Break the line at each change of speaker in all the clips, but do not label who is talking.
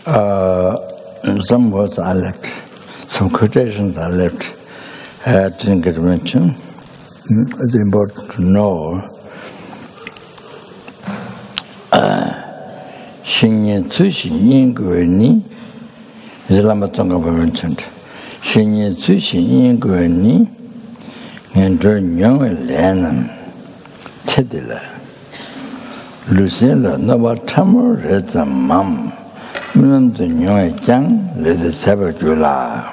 Some words are left, some quotations are left. I didn't get to mention. It's important to know. Shinye tsushi nyingwe ni, Lama Tsongkhapa mentioned. Shinye tsushi nyingwe ni, ngendro nyongwe lenam, chedila. Lucilla nova tamu reza mam, minam tu nyongwe jang, leze seba jula.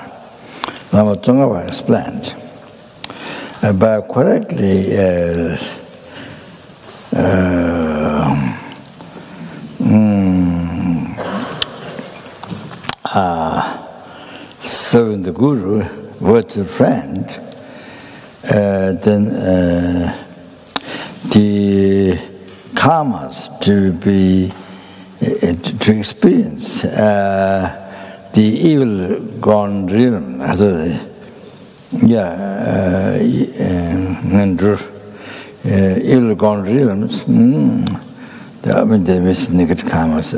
Lama Tsongkhapa explained. By correctly serving the Guru, virtual friend, then the karmas to experience the evil gone realm. Evil gone realms. I mean, they miss negative karmas.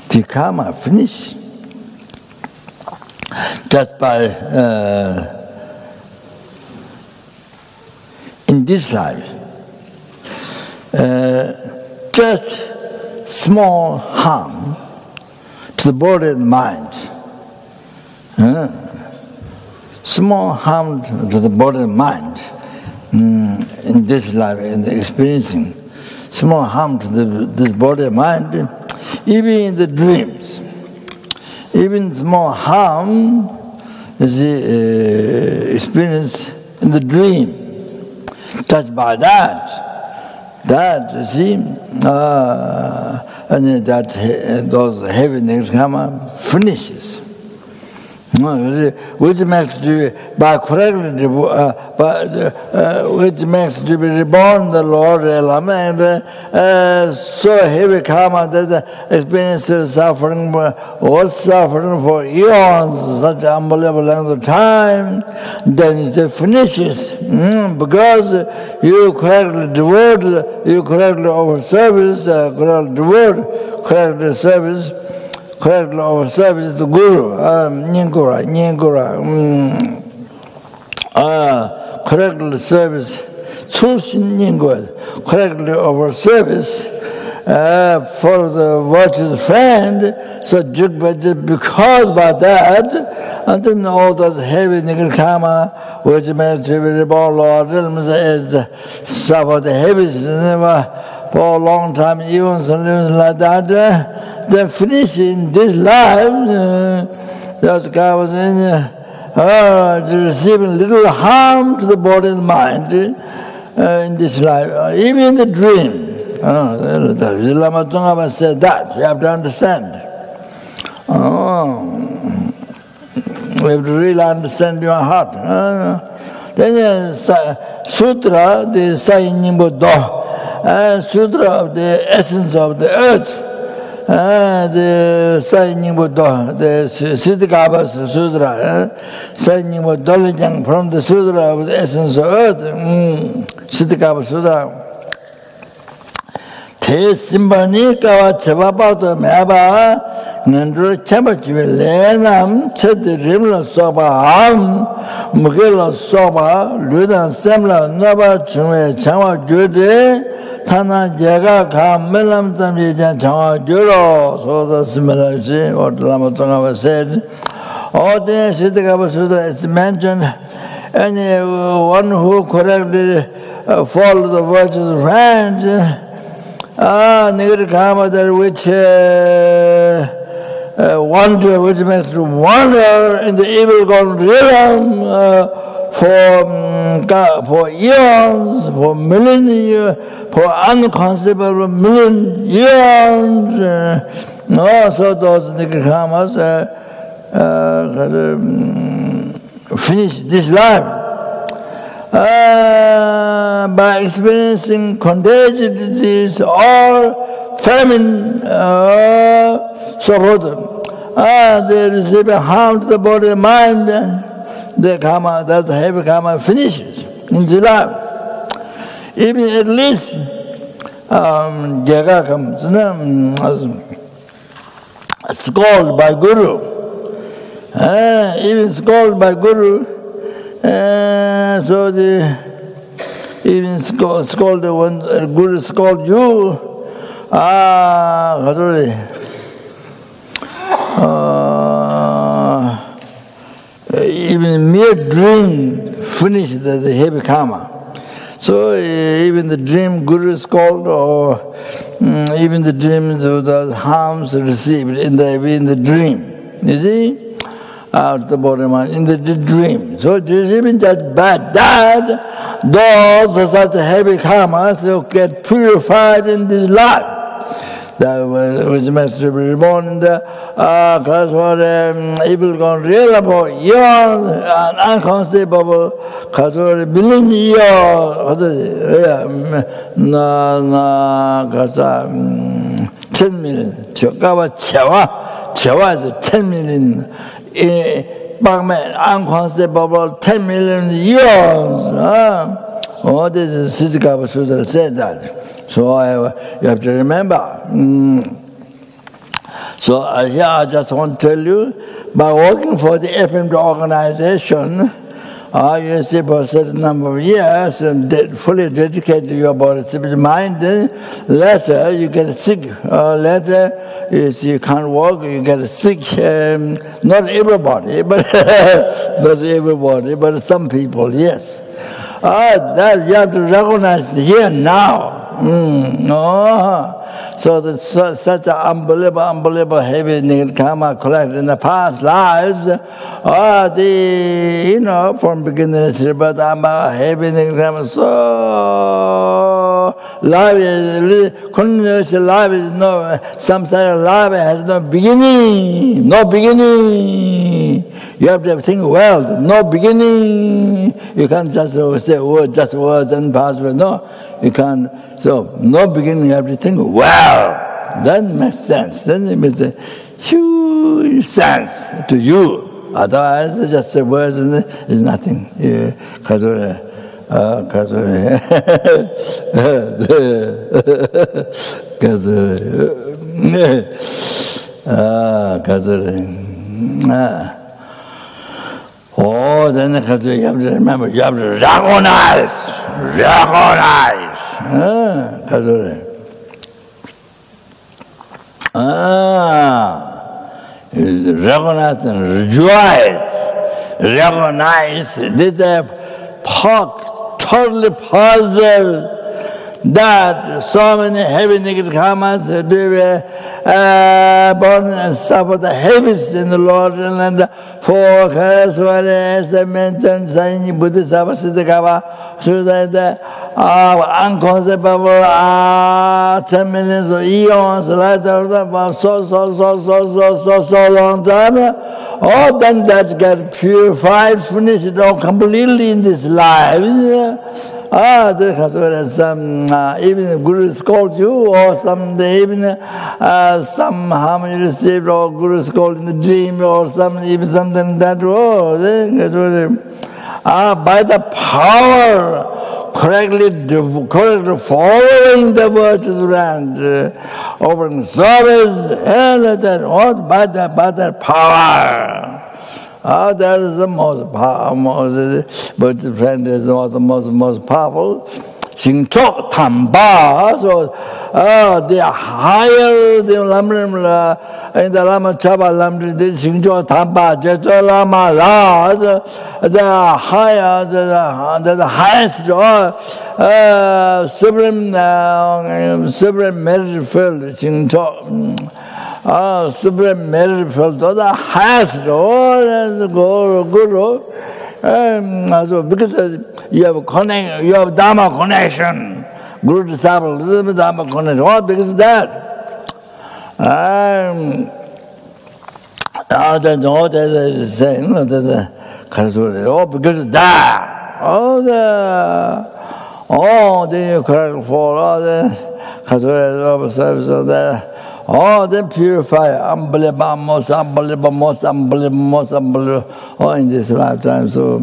The karma finish just by in this life. Just small harm to the body and mind. Small harm to the body and mind in this life, in the experiencing. Small harm to this body and mind, even in the dreams. Even small harm is experienced in the dream. Touched by that, you see, and then those heavy negative karma finishes. Which makes to by correctly, which makes to be reborn the Lord and so heavy karma that experiences suffering, was suffering for eons, such unbelievable length of time, then it finishes because you correctly devote, you correctly over service, correctly devote, correctly service. Correctly over service to Guru, correctly service, correctly over service for the virtuous friend, so because by that, and then all those heavy negative karma, which makes to be reborn Lord, is suffer the heaviest for a long time, even like that. They finish in this life, those guy was in receiving little harm to the body and mind in this life, even in the dream. Lama Tsongkhapa said that, you have to understand. You have to really understand your heart. Then Sutra, the Sai Nyingpo Do, Sutra of the essence of the earth. The Sai Nyingpo Do, the Siddhikapa Sutra, Sai Nyingpo Dolijang from the Sutra of the essence of earth, Siddhikapa Sutra. Te Simbani Kawa Chevapato Meaba, Nandru Chamachive Lenam, Chedi Rimla Soba Ham, Mugila Soba, Ludan Semla, Naba Chume, Chama Jude, Tana Jaga Kam Melam Tamjijan Chama Juro, so the similar, see what Lama Tsongkhapa said. All the Siddhikapa Sutra is mentioned, anyone who correctly follow the virtuous friends, negative karma that which wander, which makes to wander in the evil gone realm for eons, for millennia, for unconceivable million years. Also those negative karmas finish this life. By experiencing contagious disease or famine, so forth. They receive a harm to the body and mind. the karma, that heavy karma finishes in the life. Even at least, Jaga comes, scolded by Guru. Even scolded by Guru, so even scold when Guru scold you, even mere dream finishes the heavy karma. So even the dream Guru scold, or even the dreams of the harms received in the dream. You see? Out the body mind, in the dream. So it is even just bad that those such heavy karmas get purified in this life. That was meant to be reborn in the class for evil gone real about years and unconceivable class for billion years. 10 million. 저가와 채와 is 10 million. Unconceivable 10 million years. This is Siddhikapa Sutra said that. So you have to remember. So here I just want to tell you, by working for the FPMT organization, you see for a certain number of years and fully dedicated to your bodhichitta mind, then later you get sick. Later you can't walk, you get sick. Not everybody, but but some people, yes. That you have to recognize here now. So such an unbelievable heavy negative karma collected in the past lives, from beginningless rebirth, heavy negative karma, so life is continuous. Life is no samsara. Life has no beginning. You have to think well. No beginning. You can't just say words and pass away. No, you can't. So, no beginning, you have to think, well, that makes sense. Then it makes a huge sense to you. Otherwise, just the words is nothing. Then you have to remember, you have to recognize. Recognize and rejoice. Recognize this is totally positive that so many heavy negative karmas born and suffer the heaviest in the Lord and for as I mentioned, saying Buddhism, Siddhikapa, so that unconceivable 10 millions of eons later, so long time, then that get purified, finished all completely in this life. Even the Guru scold you, or even some harm you received, or Guru scold in the dream, or even something that by the power correctly following the virtues and offering service, and that by the power. That is the most powerful, but the friend is not the most powerful. Shingchok Tamba, so they are higher than Lamrim in the Lama Chaba Lamrim, the Shingchok Tamba, Jeto Lama La, they are higher, the highest, supreme merit field, Shingchok. Supreme merit field, the highest, the Guru. So because you have Dharma connection, Guru disciple, Dharma connection, all because of that. All that is saying, because of that. Then you correct for all the service of that. Oh, then purify, unbelievable, most unbelievable, most unbelievable, most unbelievable. Oh, in this lifetime, so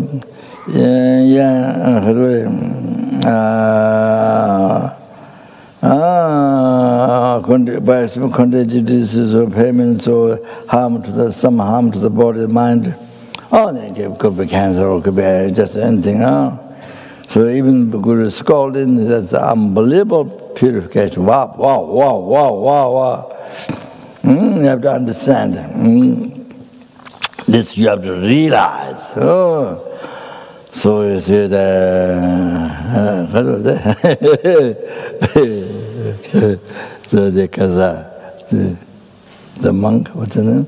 by some contagious or payments or harm to the some harm to the body, mind. Oh, it could be cancer or could be just anything. So even the Guru scolding, that's unbelievable purification. Wow, wow, wow, wow, wow, wow. You have to understand. This you have to realize. Oh. So you see the monk, what's his name?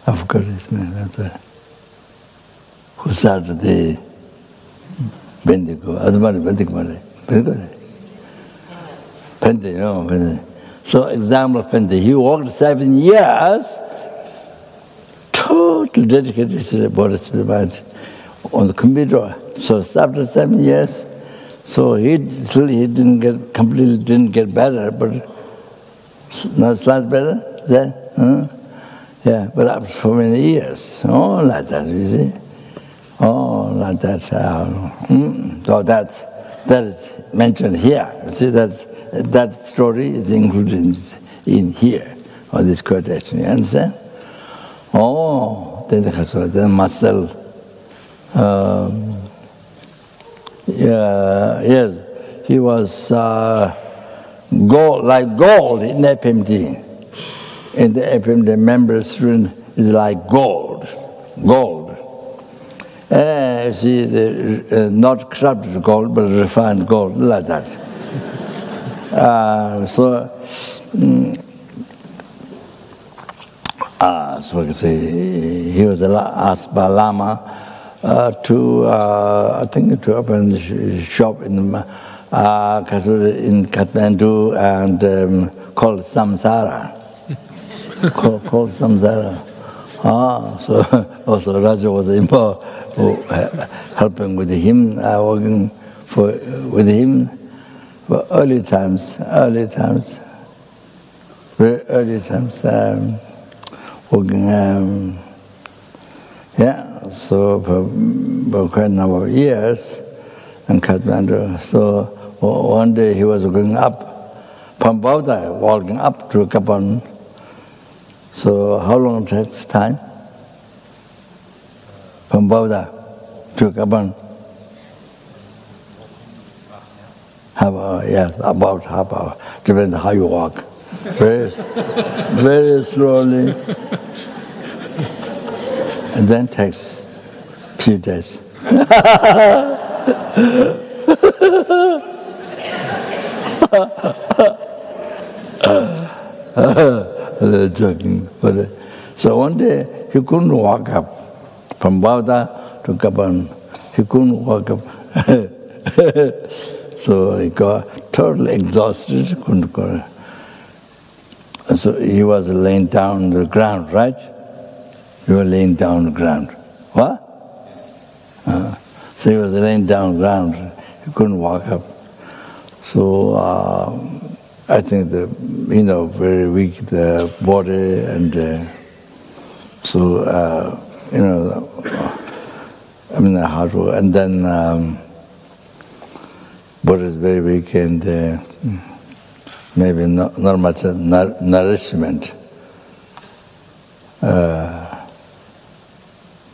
I forgot his name. Who started the Bendigo? Bendigo. So example of Bendigo. He worked 7 years, totally dedicated to the bodhichitta mind on the computer. So after 7 years, so he completely didn't get better, but not slightly better. Is that? Yeah, but up for many years. Oh, like that, you see. Oh, like that. So that is mentioned here. You see, that story is included in here, on this quotation. You understand? Oh, then muscle. Yes, he was gold, like gold in FPMT. In the FPMT member student is like gold. See, not corrupted gold, but refined gold, like that. So I can say, he was asked by Lama to, I think, to open a shop in Kathmandu and called samsara. called samsara. So also Raja was involved, helping with him, working with him for early times, very early times, working, so for quite a number of years in Kathmandu. So one day he was going up, from Bauta, walking up to Kapan. So how long it takes time? From Bauta to Kapan? Half hour, yes, about half hour. Depends how you walk. Very slowly. And then takes a few days. Joking. So one day he couldn't walk up from Bauta to Kapan. He couldn't walk up. So he got totally exhausted, couldn't go. So he was laying down on the ground, right? You were laying down on the ground. What? So he was laying down on the ground. He couldn't walk up. So I think very weak the body, and how to. And then body is very weak, and maybe not much nourishment.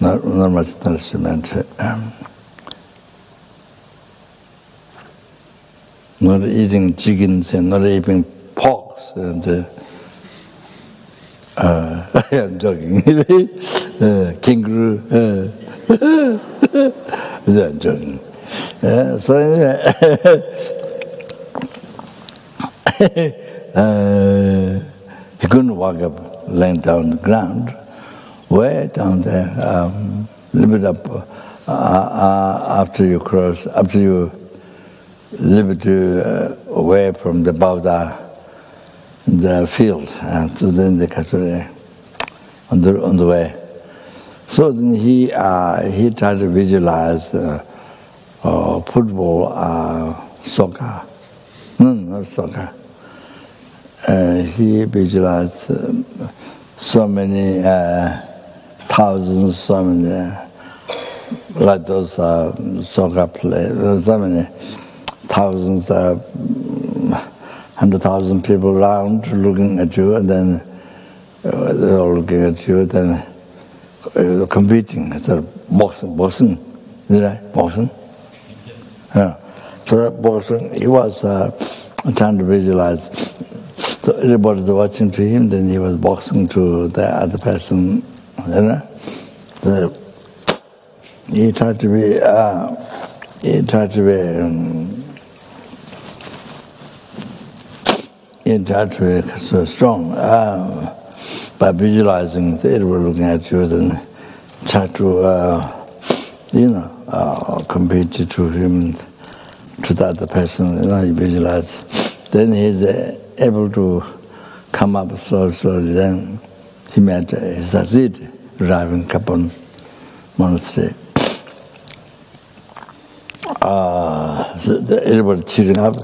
Not much nourishment. Not eating chickens and not eating porks, and I'm joking. Kangaroo. I'm joking. So anyway, he couldn't walk up, laying down on the ground, way down there, a little bit up after you cross, after you little bit away from the Bauta, the field, so then they cut on the way. So then he tried to visualize football, soccer. No, not soccer. he visualized so many thousands, so many like those soccer players, so many thousands, 100,000 people around looking at you, and then they're all looking at you, then competing, sort of boxing, is it right? Boxing? Yeah. So that boxing, he was trying to visualize. So everybody was watching to him, then he was boxing to the other person, you know? He tried to be so strong by visualizing they were looking at you, then try to compete to him, to the other person. He visualized. Then he's able to come up slowly. Then he succeeded arriving Kapon monastery. So everybody cheering up.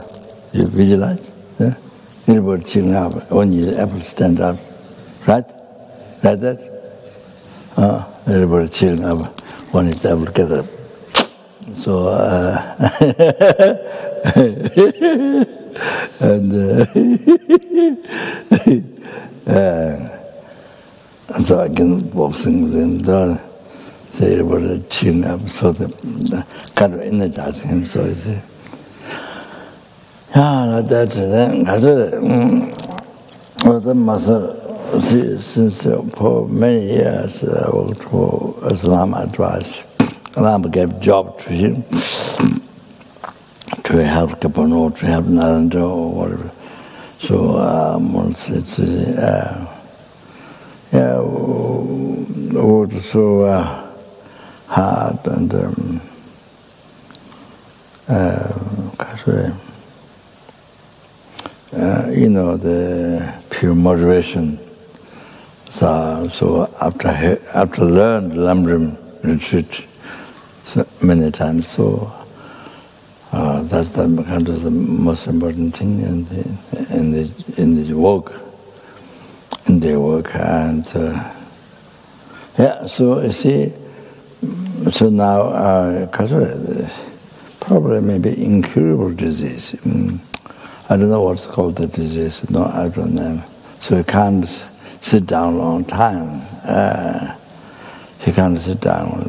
You visualize. Yeah? Everybody cheering up when you're able to stand up, right? Right there? Everybody cheering up when he's able to get up. So, and so again, boxing with him, so everybody cheering up, so they kind of energizing him, so he said, like that, then, the master, since for many years, I worked for as Lama advice. Lama gave job to him to help Kapano, to help Narendra or whatever. So, worked so hard and the pure moderation. So after learned Lamrim retreat so many times, so that's the kind of the most important thing in this work, in their work, and so you see, so now probably maybe incurable disease. I don't know what's called the disease. No, I don't know. So you can't sit down a long time. He can't sit down.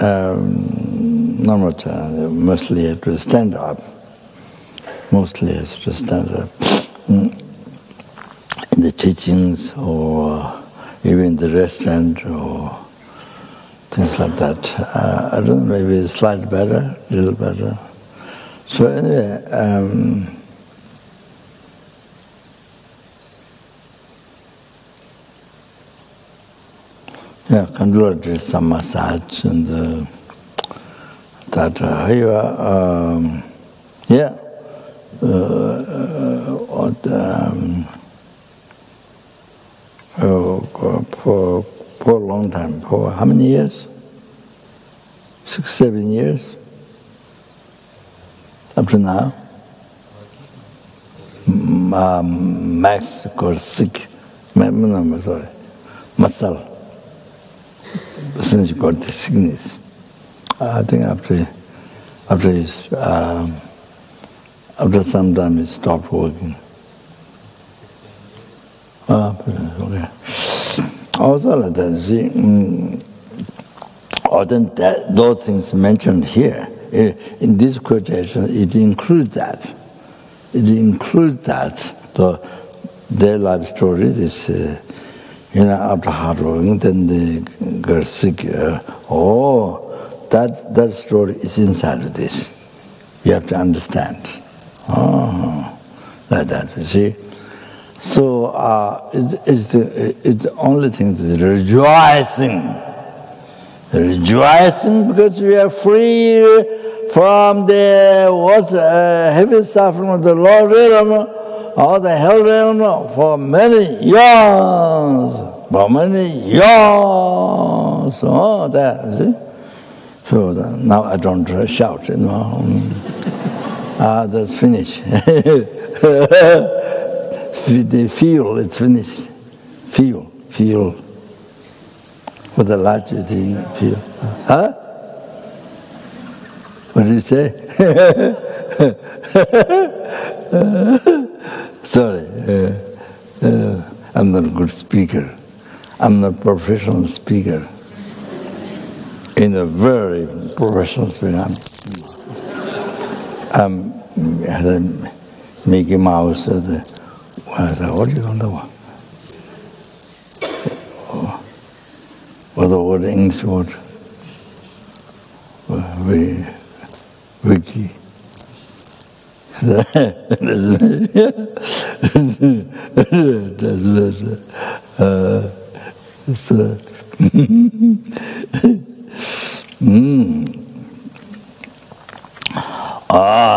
Normal time, mostly have to stand up. Mostly has to stand up. In the teachings or even in the restaurant or things like that. I don't know, maybe slightly better, a little better. So anyway, Kandula did some massage and that for a long time. For how many years? 6, 7 years? Up to now? Max got sick. Sorry. Masal. Since he got the sickness. I think after some time he stopped working. Okay. Also like that, see, then those things mentioned here, in this quotation, it includes that. It includes that, their life story, this, after hard working, then they got sick. That story is inside of this. You have to understand. Like that, you see. So it's the only thing is rejoicing. Rejoicing because we are free from the heavy suffering of the lower realm or the hell realm for many years. For many years. There, see. So now I don't shout, That's finished. the fuel, it's finished. Fuel. With the larger thing, fuel. Huh? What did you say? Sorry, I'm not a good speaker. I'm not a professional speaker. In a very professional speaker. I'm Mickey Mouse. What do you call that one? What the word English word? Wiki. That's better.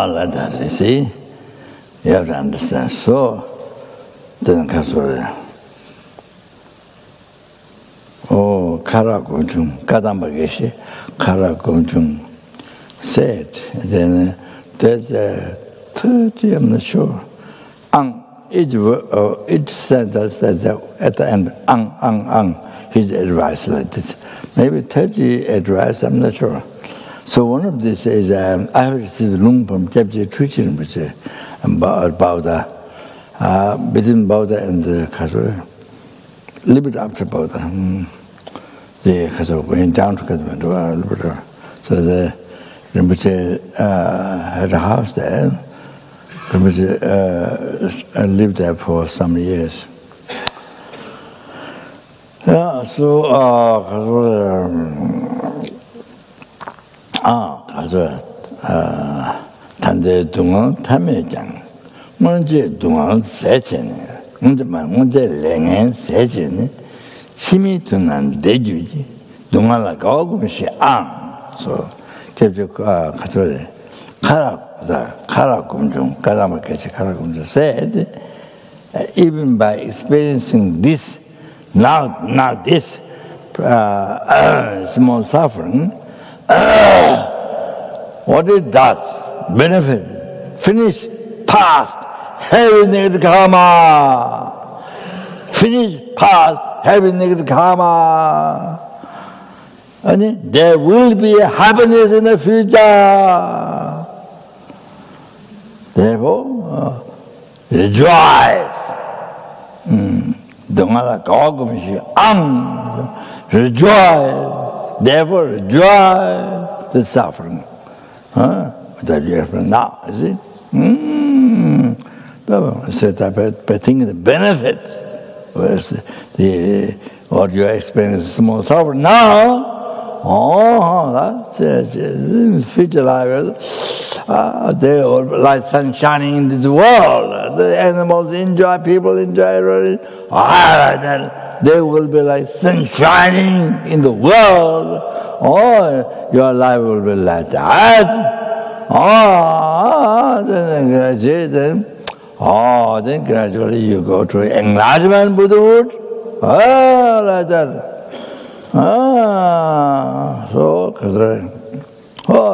Like that, you see? You have to understand. So, then Karakunjung, Kadambageshi, Karakunjung said, then there's 30, I'm not sure. Each sentence says at the end, his advice like this. Maybe 30 advice, I'm not sure. So one of these is, I have received Lung from Jebje Trichin, which about Buddha, between Buddha and the Kasura, a little bit after Buddha. The Kasura going down to Kasura. So the Rinpoche had a house there. Rinpoche lived there for some years. Yeah, so 가서 단대 동안 탐해장 먼저 동안 세체네 문제 랭엔 세체네 심이 두난 대주지 동안라 가고시 so 계속 가서 가라 kumjung 가다마케치 가라 kumjung said even by experiencing this now this small suffering what it does, benefit, finished, past, heavy negative karma. Finished, past, heavy negative karma. And there will be happiness in the future. Therefore, rejoice. Rejoice. Therefore, rejoice the suffering. That you have now, is it? So by thinking the benefits, whereas what you experience small suffering now, that's future life. They all like sun shining in this world. The animals enjoy, people enjoy. There will be like sun shining in the world. Your life will be like that. Then gradually you go to enlightenment Buddhahood. Like that. So,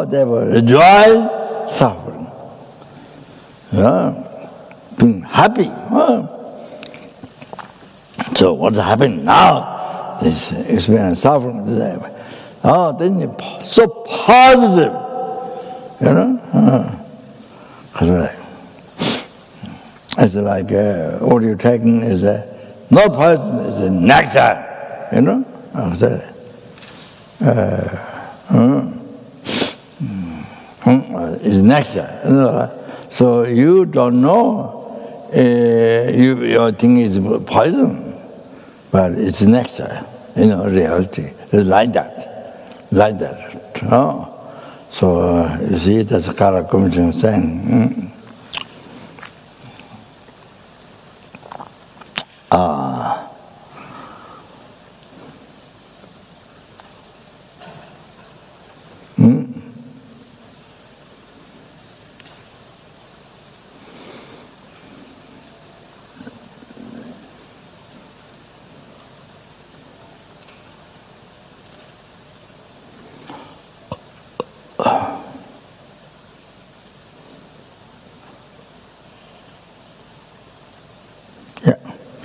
they will rejoice suffering. Being happy. So what's happening now? This experience suffering. Then you're so positive. It's like what you're taking is no poison, it's a nectar. It's nectar. So you don't know, your thing is poison, but it's nectar. Reality is like that. So you see, that's a Karakumjung saying.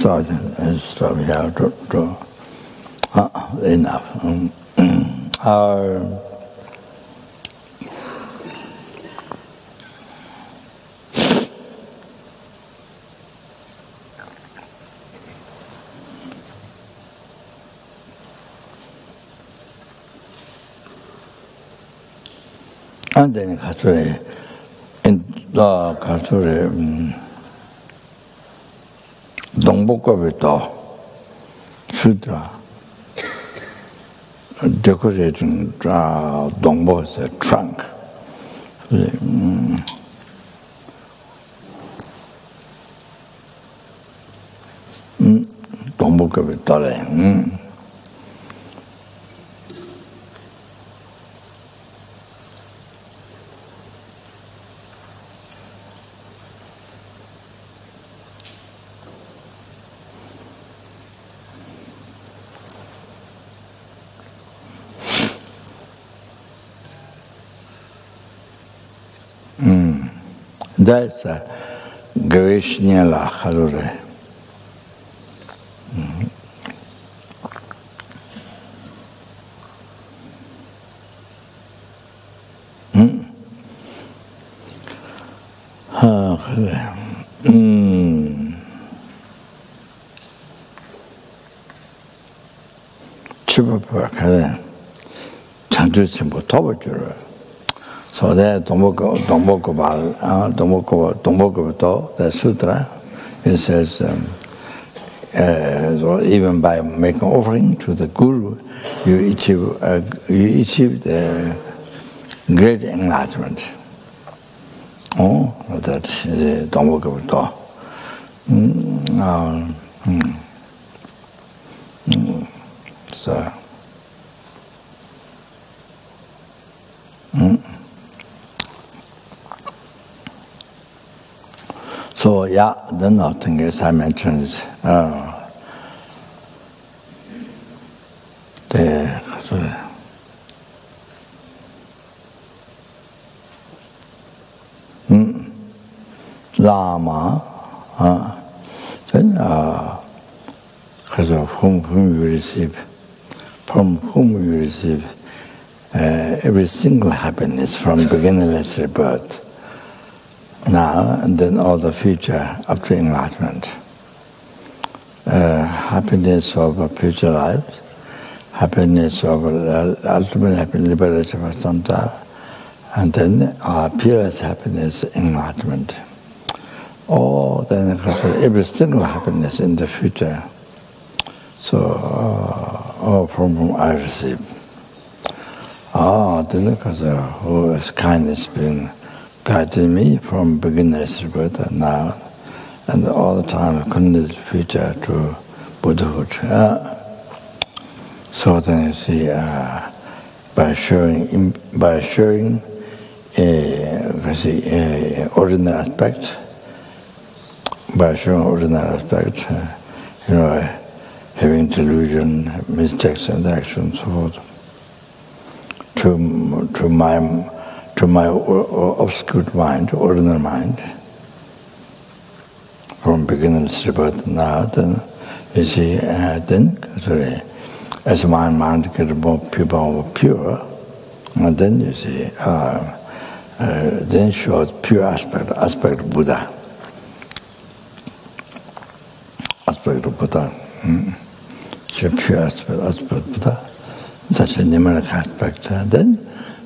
So stop here to enough. And then 동복법에도 수드라 decorating 동복의 trunk. 동복법에 따라 That's a Gavishnyala Harure. 집어봐 가래. 장주치 못 터버줄. So that Dombokobo, the sutra, it says, so even by making offering to the guru, you achieve the great enlightenment. Oh, that is Dombokobo. So. So yeah, then nothing as I mentioned, Lama, then because of whom you receive, from whom you receive every single happiness from beginningless rebirth. Now and then all the future up to enlightenment. Happiness of a future life, happiness of ultimate happiness, liberation of samsara, and then peerless happiness, enlightenment. Or then every single happiness in the future. So, all from whom I receive. Then because who has kindness been guided me from beginner's rebirth now, and all the time continues the future to Buddhahood. So then you see, by sharing ordinary aspect, having delusion, mistakes and actions, so forth, to my obscured mind, ordinary mind, from beginner's rebirth now, then you see, as my mind gets more pure, and then you see, then shows pure aspect of Buddha. Aspect of Buddha. So pure aspect of Buddha. Such a numeric aspect. Then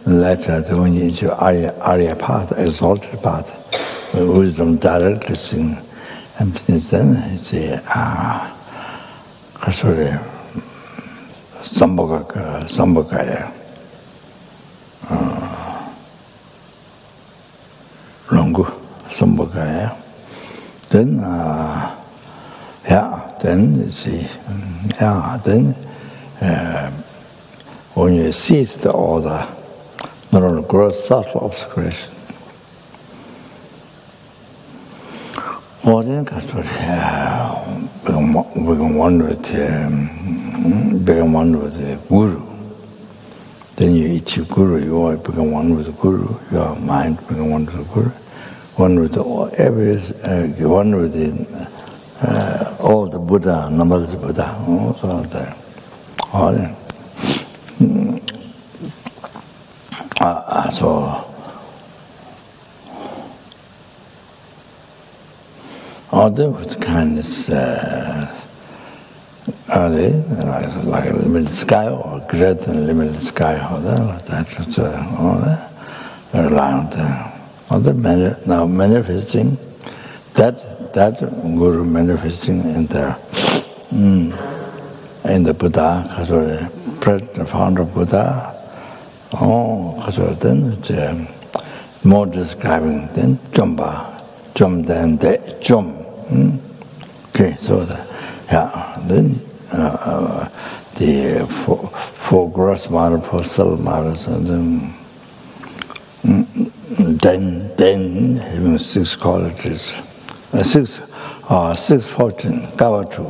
later, when you into Arya path, exalted path, wisdom directly seeing emptiness, then you see, Sambhagaya, Longu, Sambhagaya. Then, then you see, then when you cease all the not only gross, subtle obscuration, or then become one with the guru. Then you achieve guru, you become one with the guru, your mind become one with the guru, one with the all the Buddha, numberless Buddha, also there. All in. So all the with kindness, are they like a limited sky or great and limited sky? All that's all that around. All the now manifesting that Guru manifesting in the Buddha, the founder of Buddha. Then more describing then Jumba, then the Jum. Okay, so then the four gross model, four self models, and then having 6 qualities, 6 fortune, Gavatu,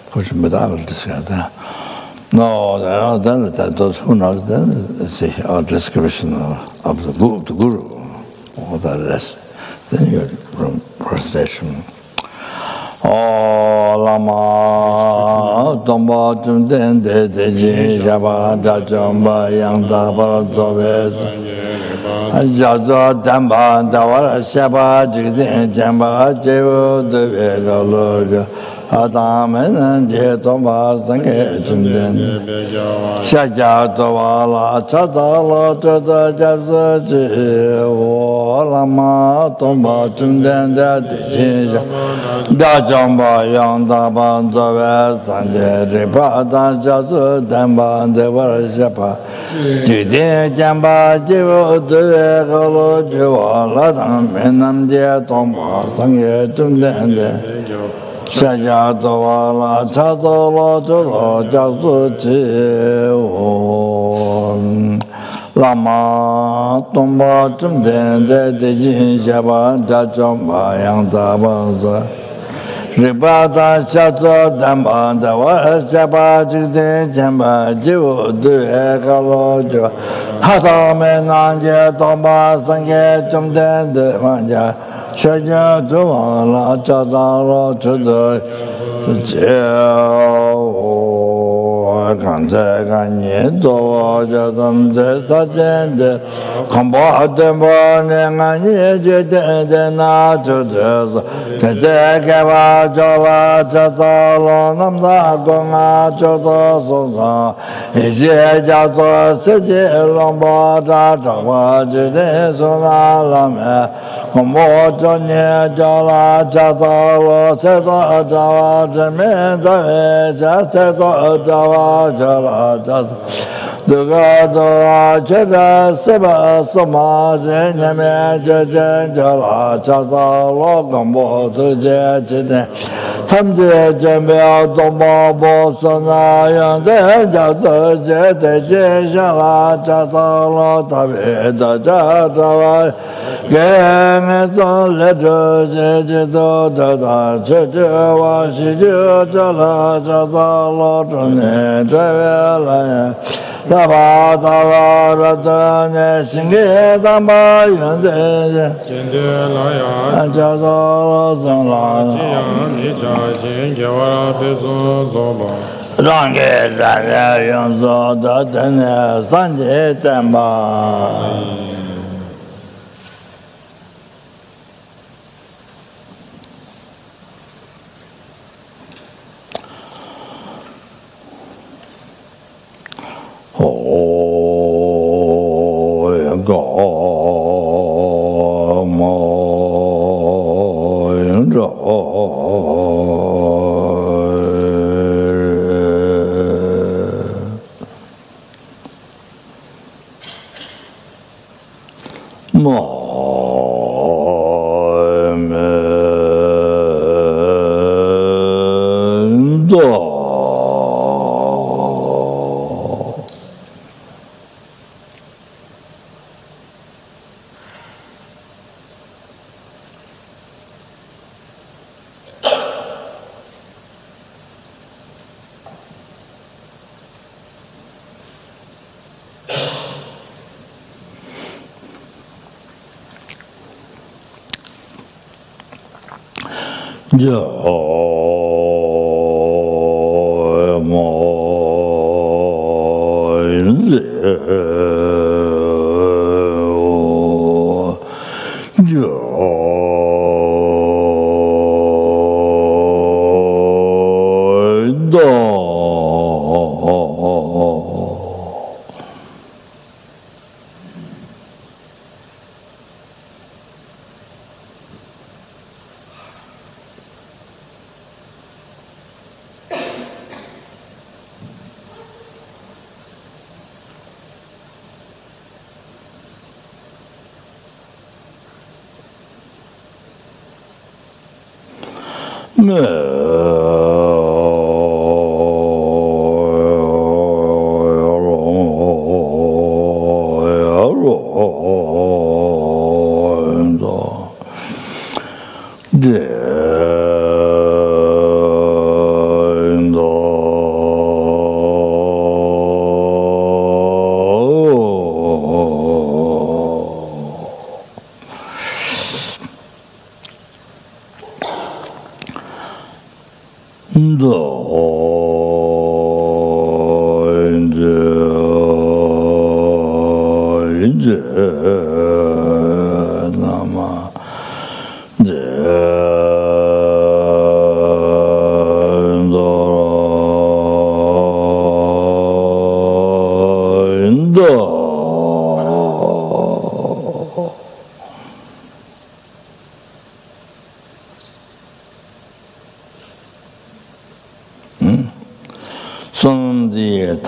fortune, but I will describe that. No, then those who know, then see our description of the Guru, all the rest. Then your prostration. Oh, Lama, Tomba, Jumden, De Ji, Java, Jamba, Yang Daba, Zobes, Jazo, Damba, Dawara, Shaba, Jigdin, Jamba, Jevo, the Vega, Lord. Adam and Tomba Sange Jumden Shaja Tawala Chatala Chata Jabsaji Lama Tomba Jumden Dajamba Yandaba Zaves and Ripada Jasu Damba and the Varashapa Jidin Jamba Jivo Devekalo Jivala Menam Dia Tomba Sange Jumden Shaja Tawala Chatala Chata Jasuchi Lama Tomba Jumden Dejin Shaba Jachamba Yang Tabanza Ribata Shata Damba Dawa Shaba Jigden Jamba Jivu Duekalo Jiva Hata Menanje Tomba Sange Jumden Devanja Shaja Tawala Chatala Chata Kante Kanye Tawa Jadam Sajende Kamba Demba Nenganye Jede Na Chata Kete Keva Jala Chatala Namda Gonga Chata Sosa Ishe Jata Seje Lomba Chatawa Jede Sona Lame Kamba Janye Jala Chatala Seta Java Jemenda Seta Java Jala Jata Duga Dora Cheda Seba Soma Zenyame Jejen Jala Chata Logambo Tuje Jene Tamje Jembe Domba Bosana Yande Jata Jete Jala Chata Lotabeda Jata Game Letter Jeto Dada Cheche Washi Jala Chata Lotane Trevela Dava Dava Ratane Singe Damba Yande Jata Lotana Nicha Singe Vara Peso Zoba Range Zaya Yonzo Datane Sanje Tamba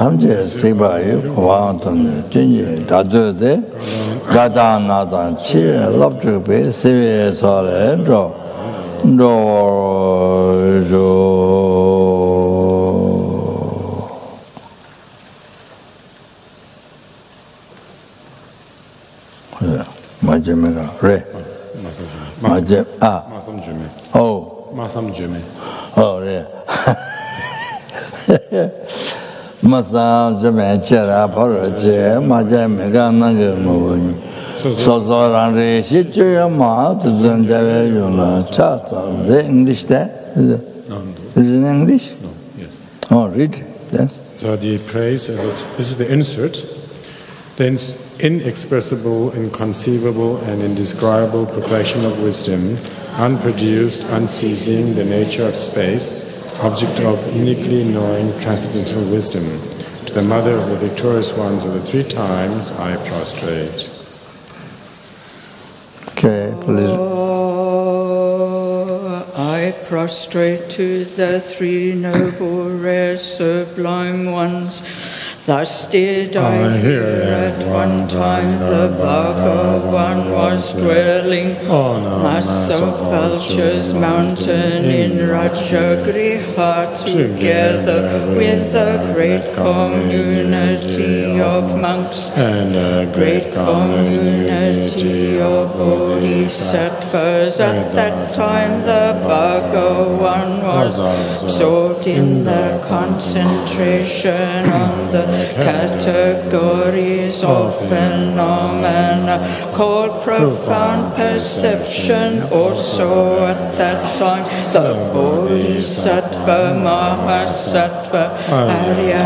탐제 세바의 왕던 진이 다들데 가다나단 치 럽주베 세에서래 로 마지막에 그래 마지막
마삼주메 마삼주메
그래 마사 좀 제라 버르제 마제 메가나게 뭐니 소소란데 시주야 마 두전데베 요나 차타 English there is it English
no yes
read yes
so the praise this is the insert then inexpressible inconceivable and indescribable perfection of wisdom unproduced unceasing the nature of space object of uniquely knowing transcendental wisdom. To the Mother of the victorious ones of the three times I prostrate.
Okay, please.
I prostrate to the three noble, rare, sublime ones. Thus did I hear at one time the Bhagavan was dwelling on Masavulcha's mountain in Rajagriha together with a great community of monks and a great community of bodhisattvas. At that time the Bhagavan was absorbed in the concentration on the categories of phenomena called profound perception. Also at that time the Bodhisattva, Mahasattva, Arya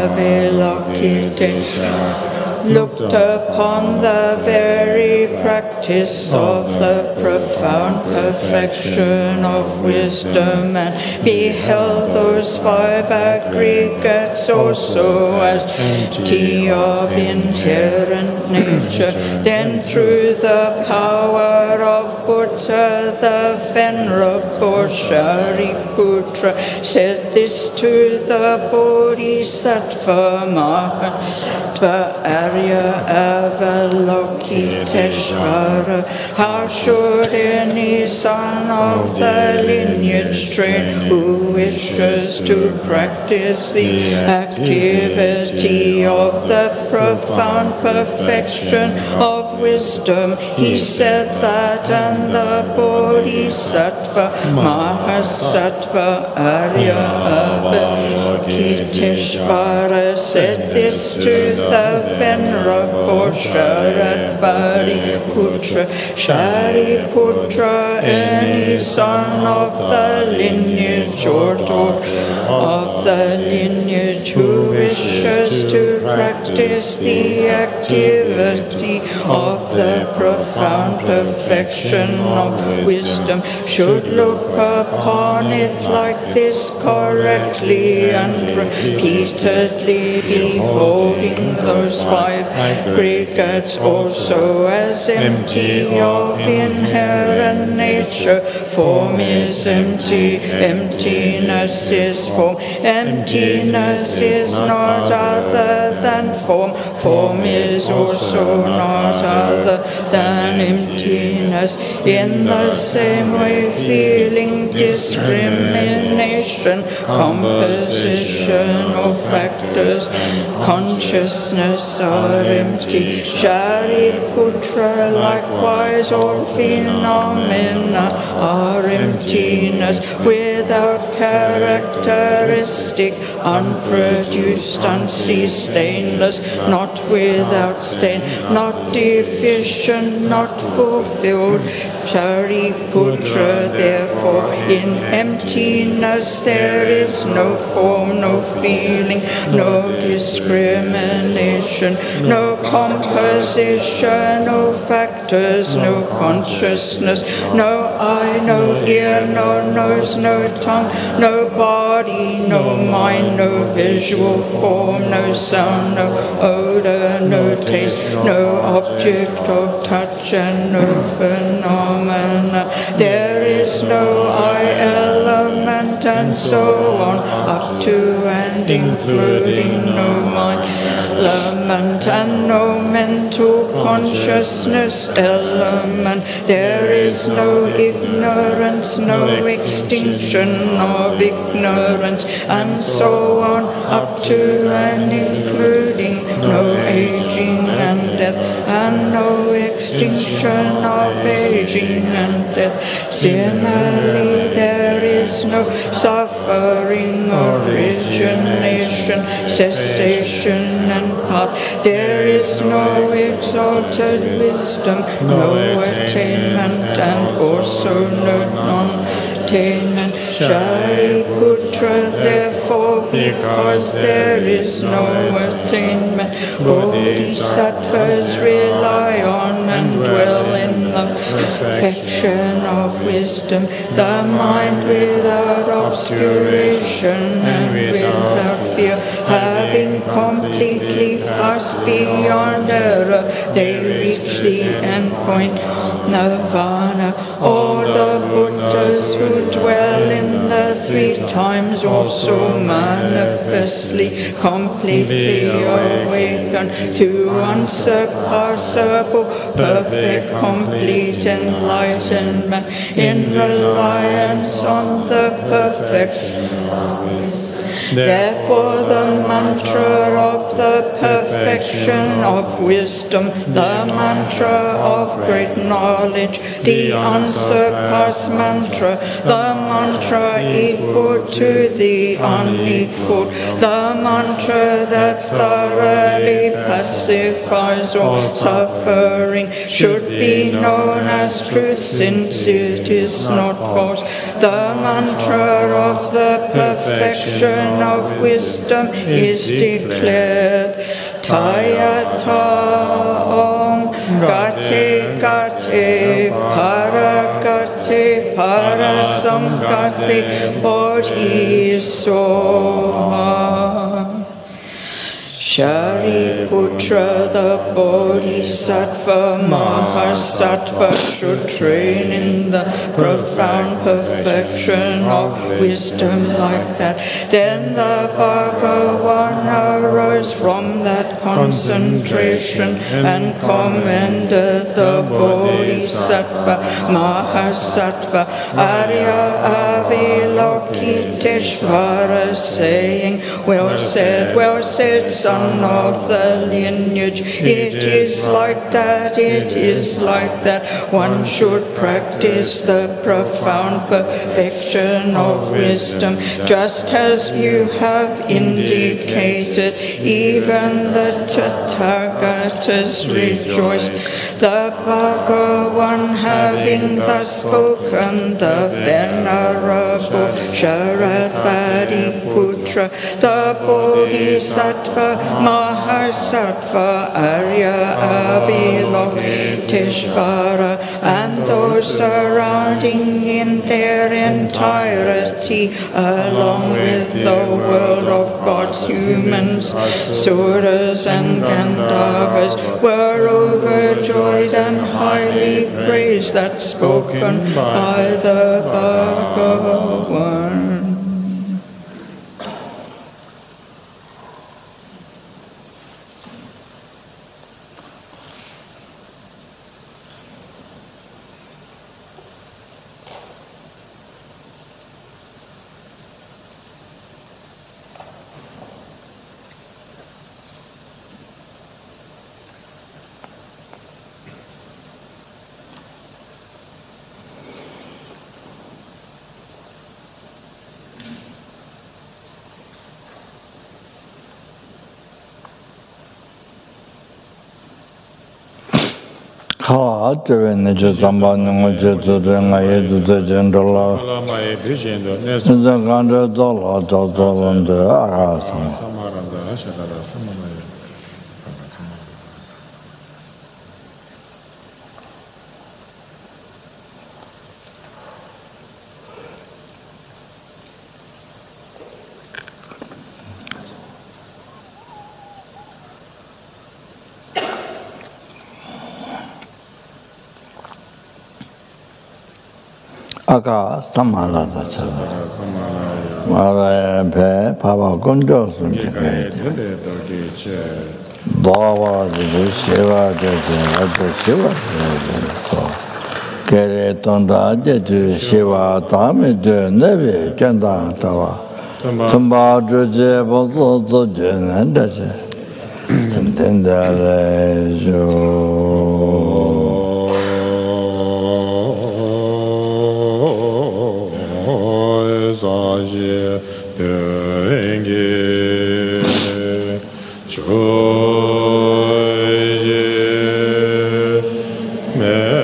Avalokitesvara looked upon the very practice of the profound perfection of wisdom and beheld those five aggregates also as entity of inherent nature. Then through the power of Buddha, the Venerable Shariputra said this to the Bodhisattva, Mahasattva, Arya Avalokitesvara. How should any son of the lineage train who wishes to practice the activity of the profound perfection of wisdom? He said that, and the Bodhisattva, Mahasattva, Arya Avalokitesvara said this to the Venerable Shariputra. Shariputra, any son of the lineage or daughter of the lineage sage who wishes to practice the activity of the profound perfection of wisdom should look upon it like this correctly and repeatedly, beholding those five aggregates also as empty of inherent nature. Form is empty, emptiness is form. Emptiness is not other than form. Form is also not other than emptiness. In the same way, feeling, discrimination, composition of factors, consciousness are empty. Shariputra, likewise all phenomena are emptiness, without characteristic, unproduced, unceased, stainless, not without stain, not deficient, not fulfilled. Shariputra, therefore, in emptiness there is no form, no feeling, no discrimination, no composition, no factors, no consciousness, no eye, no ear, no nose, no tongue, no body, no mind, no visual form, no sound, no odor, no taste, no object of touch, and no phenomena. There is no I element, and so on, up to and including no mind element, and no mental consciousness element. There is no ignorance, no extinction of ignorance, and so on, up to and including no aging and death, and no extinction of aging and death. Similarly, there is no suffering, origination, cessation, and path. There is no exalted wisdom, no attainment, and also no non-attainment. Shariputra, therefore, because there is no attainment, bodhisattvas rely on and dwell in the perfection of wisdom, the mind without obscuration and without fear, having completely passed beyond error, they reach the end point, nirvana. All the Buddhas who dwell in the three times also manifestly, completely awaken to unsurpassable, perfect, complete enlightenment in reliance on the perfection. Therefore the mantra of the perfection of wisdom, the mantra of great knowledge, the unsurpassed mantra, the mantra equal to the unequaled, the mantra that thoroughly pacifies all suffering, should be known as truth since it is not false. The mantra of the perfection of wisdom is declared. Tayata Om Gate Gate Paragate Parasamgate Bodhisoha. Shariputra, the Bodhisattva Mahasattva, should train in the profound perfection of wisdom like that. Then the Bhagavan arose from that concentration and commended the Bodhisattva Mahasattva Arya Avilokiteshvara, saying, well said, son son of the lineage. It is like that, it is like that. One should practice the profound perfection of wisdom, just as you have indicated. Even the Tathagatas rejoice. The Bhagavan, having thus spoken, the venerable Sharadvariputra, the Bodhisattva, Mahasattva, Arya Avalokiteshvara, and those surrounding in their entirety, along with the world of God's humans, Suras and Gandharvas, were overjoyed and highly praised that spoken by the Bhagavan.
하트웬네 저담바는 거저 저랭아에 두대 전달라 진짜 간저 돌아 저런데 아가서
사마란다 샤다라 사마마에
아까 삼마라다 마라에 배 밥을 건졌습니다. 너와지고 세와되지 아주 세와되지 그래 돈다지 세와 다음에 저 내배 견다 타와 tomba주제 보고도 전한다지 된다래죠
사제 여행게 조제 메노나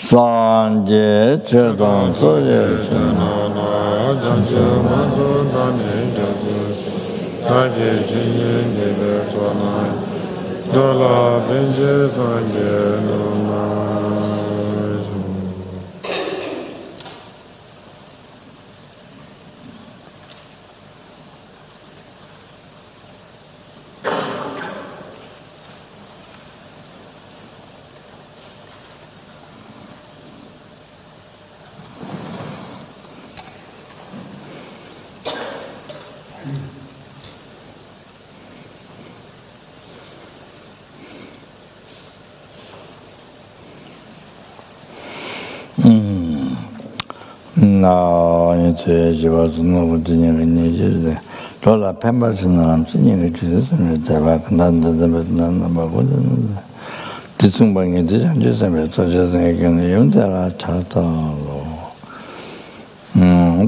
Sanje Chedon Soye Rola Pemberson and singing Jesus and the back and the Titsumang edition, just again, even there are Tata.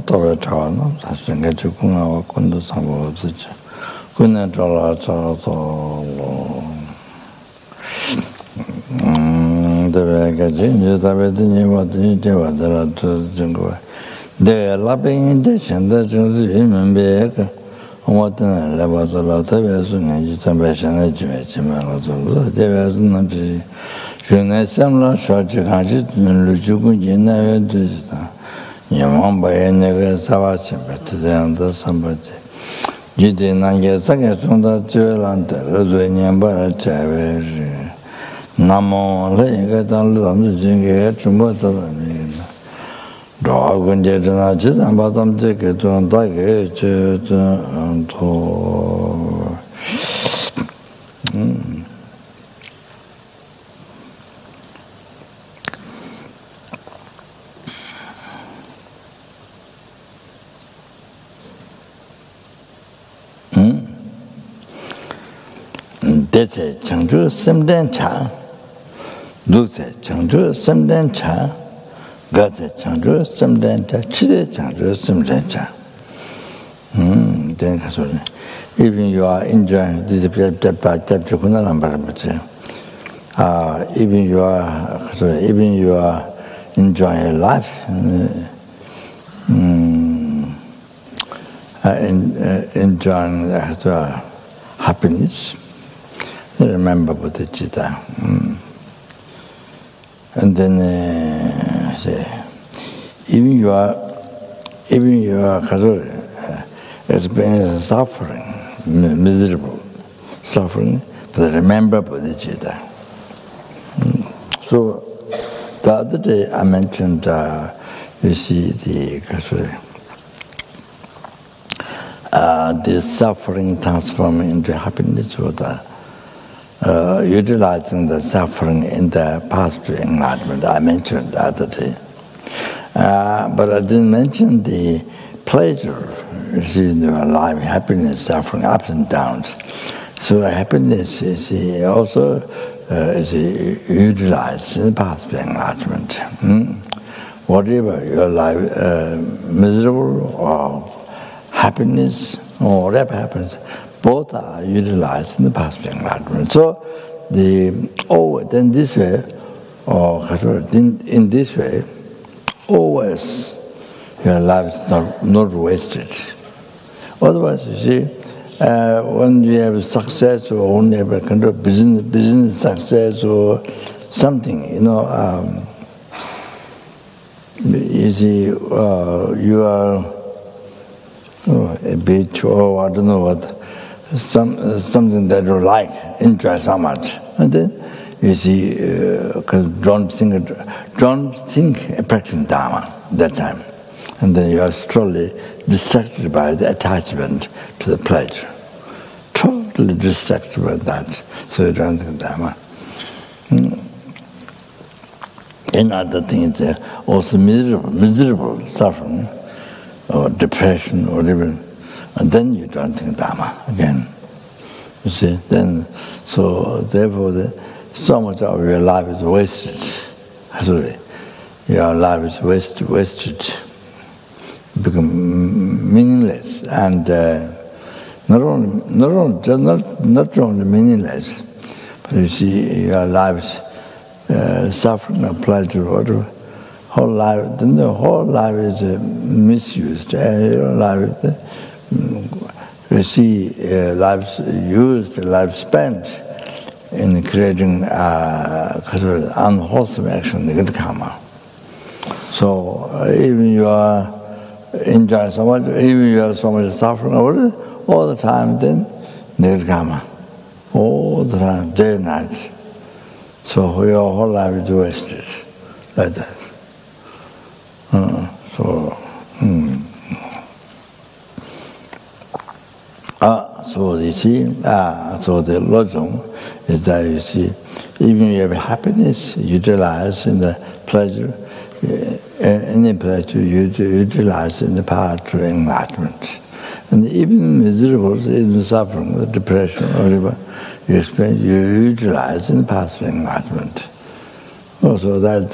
Torretano, that's in Gachukuna, Kundu Sambo, Kunatrola, the Gajin, I read the name of the Java, to Jingo. They are lapping intention that you human being. What an level of lot of us in education, there was not a similar short Lujuku never did. You won't buy any Savage, but then the somebody. You didn't get second from the jewel and the Rudian Barra Namo, laying it on the Jingle to motor than Dog and jet and I just about them take it on Dagage and to. That's a Changju Simden Cha. Looks at Changju Simden Cha. Got a Changju Simden Cha. Chide Changju Simden Cha. Then, even you are enjoying this even you are enjoying life. enjoying the happiness. Remember bodhichitta. And then even you are experiencing suffering, miserable suffering, but remember bodhichitta. So the other day I mentioned, you see the suffering transforming into happiness, or utilizing the suffering in the path to enlightenment. I mentioned the other day. But I didn't mention the pleasure, you see, in the life, happiness, suffering, ups and downs. So happiness is also is utilized in the path to enlightenment. Whatever your life, miserable or happiness or whatever happens, both are utilized in the path to enlightenment. So then this way, in this way, always your life is not wasted. Otherwise, you see, when you have success or only have a kind of business success or something, you see, you are a bitch or I don't know what, something that you like, enjoy so much, and then you see, because don't think practicing Dharma that time, and then you are slowly distracted by the attachment to the pleasure, totally distracted by that, so you don't think Dharma. Another thing is also miserable suffering, or depression, or even, and then you don't think Dharma again. You see, then, so therefore, so much of your life is wasted. Sorry, your life is wasted, become meaningless, and not only meaningless, but you see your life suffering or pleasure, whatever. Whole life, then the whole life is misused. Your life, you see, lives used, life spent in creating unwholesome action, negative karma. So even you are enjoying so much, even you have so much suffering over it, all the time, then negative karma, all the time, day and night. So your whole life is wasted, like that. So you see, so the lojong is that you see, even you have happiness, utilize in the pleasure, any pleasure you utilize in the path to enlightenment. And even miserable, even suffering, the depression, whatever you experience, you utilize in the path to enlightenment. So that is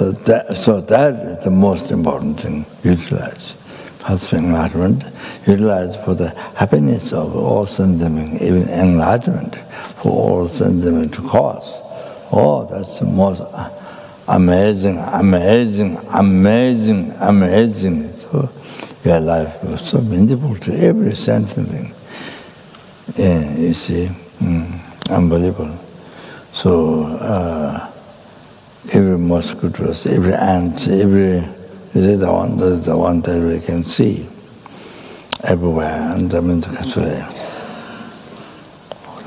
the most important thing, utilize. Path to enlightenment, utilize for the happiness of all sentient, even enlightenment for all sentient to cause. Oh, that's the most amazing. So your life was so meaningful to every sentient being. You see, unbelievable. So every mosquitoes, every ant, this is the one that we can see everywhere, and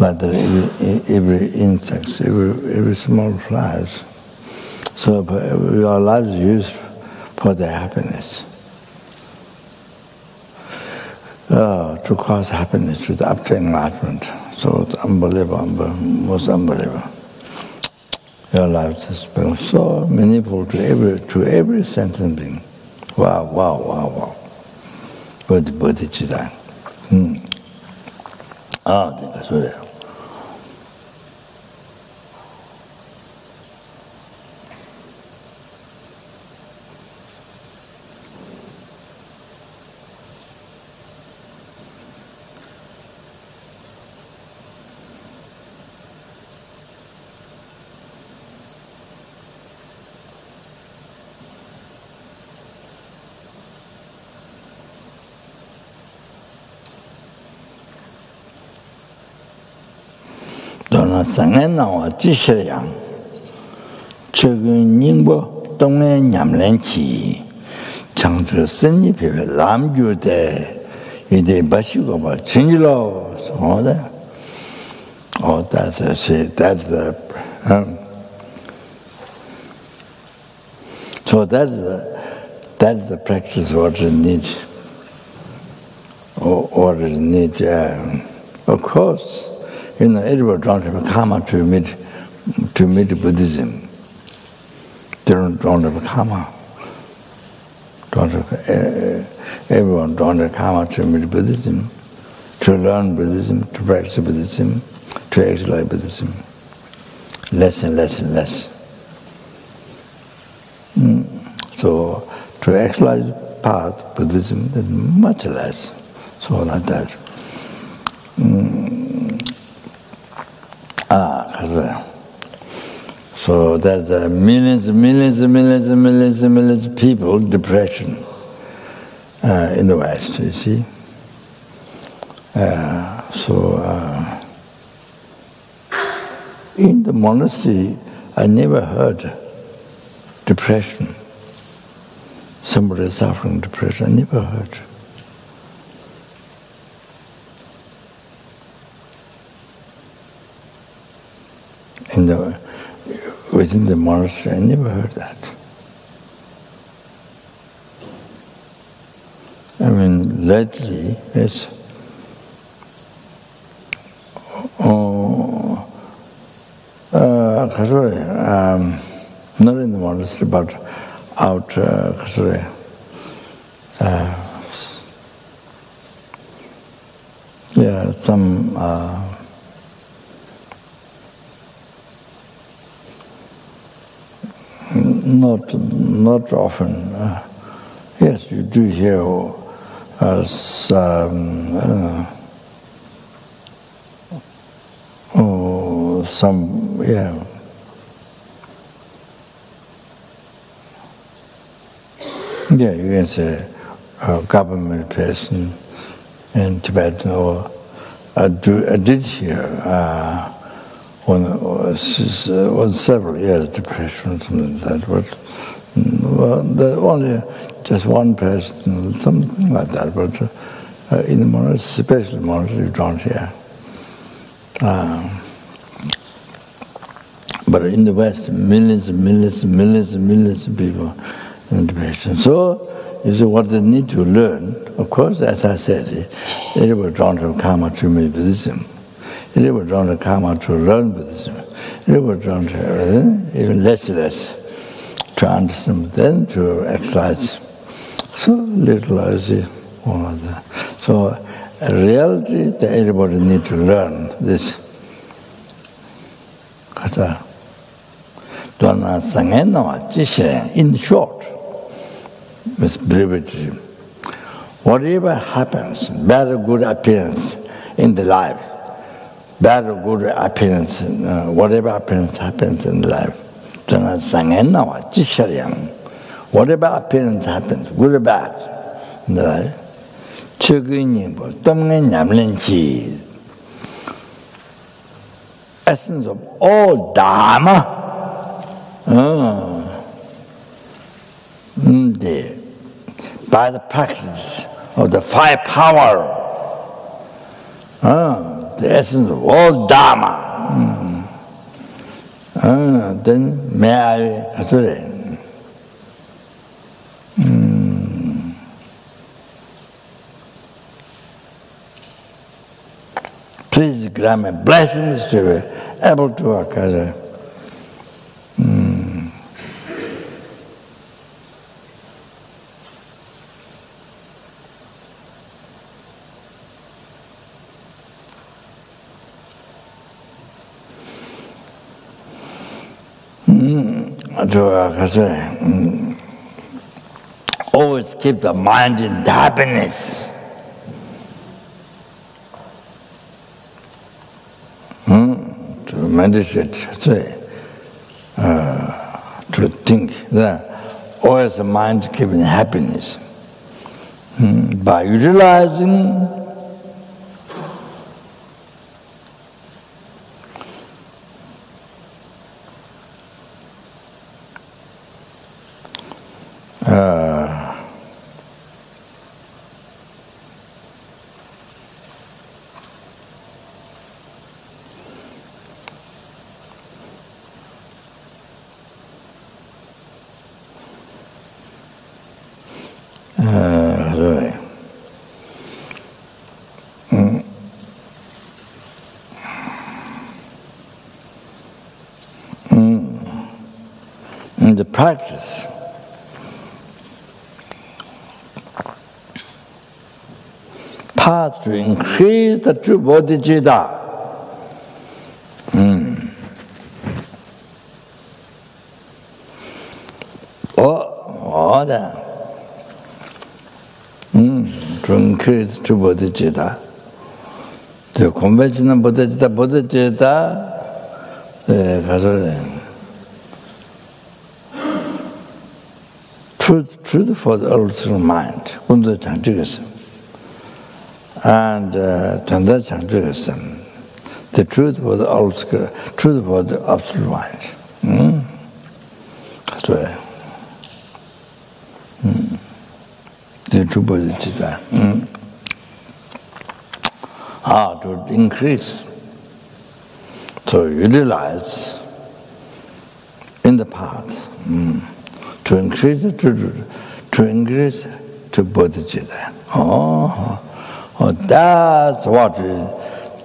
like every insect, every small flies. So our lives are used for their happiness, to cause happiness, to the up to enlightenment. So it's unbelievable, most unbelievable. Your life has been so meaningful to every sentient being. Wow. Bodhichitta. So there. dōna sāngē nāwa jīshirayāng, chūgū nīngbō tōngē ñamlēn kī, chāngchū sēnyi pēpē lām jū tē, yidē bāshī gōpa chīnjilō, so that. Oh, that's the practice what you need. What is need? Of course, everybody don't have a karma to meet Buddhism. They don't have a karma. Everyone don't have karma to meet Buddhism, to learn Buddhism, to practice Buddhism, to exercise Buddhism. Less and less and less. So to exercise path Buddhism is much less. So like that. So there's millions of people depression in the West, you see. In the monastery, I never heard depression. Somebody suffering depression, I never heard. Within the monastery, I never heard that. I mean, lately, it's not in the monastery, but out, some not often. Yes, you do hear some, yeah. Yeah, you can say a government person in Tibet, or I did hear on several years depression, something like that, but only just one person, something like that, but in the monastery, especially monastery, you don't hear. But in the West, millions of people in depression. So, you see, what they need to learn, of course, as I said, everybody don't have karma to meet Buddhism. Everybody don't have karma to learn Buddhism. Everybody don't have, even less to understand, then to exercise. So little, I see, all of that. So, in reality, that everybody need to learn this. In short, with brevity, whatever happens, bad or good appearance in the life, bad or good appearance, whatever appearance happens in the life, whatever appearance happens, good or bad in the life, essence of all Dharma, by the practice of the five power, the essence of all Dharma, then may I please grant me blessings to be able to occur. Always keep the mind in happiness. To meditate, to think that always the mind keeping happiness by utilizing In the practice, path to increase the true bodhichitta. To increase true bodhichitta. The conventional bodhichitta, truth for the ultimate mind, kundu chanchigasam, and tanda chanchigasam, the truth for the absolute mind. So, the true bodhicitta. To increase, to utilize in the path, to increase to bodhicitta.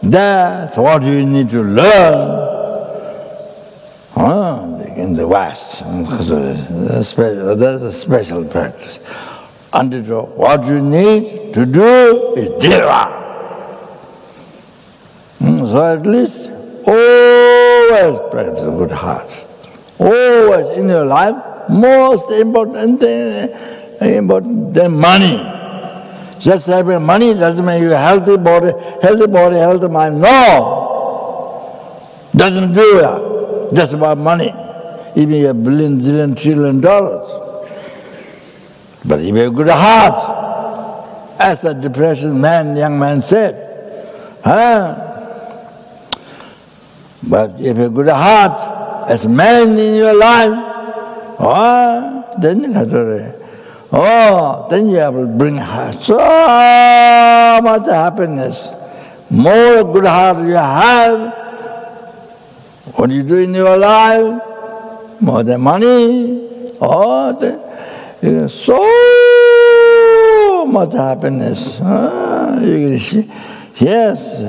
That's what you need to learn in the West. That's a special practice. And what you need to do is dhira. So at least always practice a good heart. Always in your life, most important than money. Just having money doesn't make you a healthy body, healthy mind. No! Doesn't do that. Just about money. Even you have billion, zillion, trillion dollars. But if you have a good heart, as the depression young man said, but if you have a good heart, as man in your life, then you have to, then you have to bring so much happiness. More good heart you have, what you do in your life, more than money, so much happiness. You can see, yes,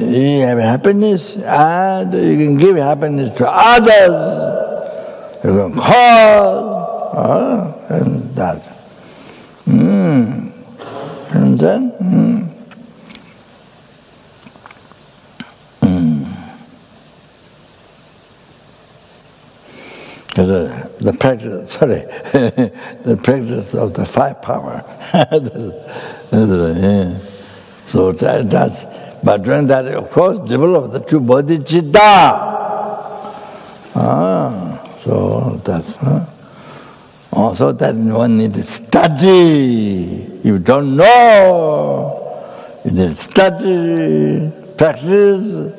you have happiness, and you can give happiness to others. You can cause, and that. And then, the practice, the practice of the five power. So that's, but during that, of course, develop the true bodhichitta. So that's, also that one needs to study. You don't know, you need to study, practice.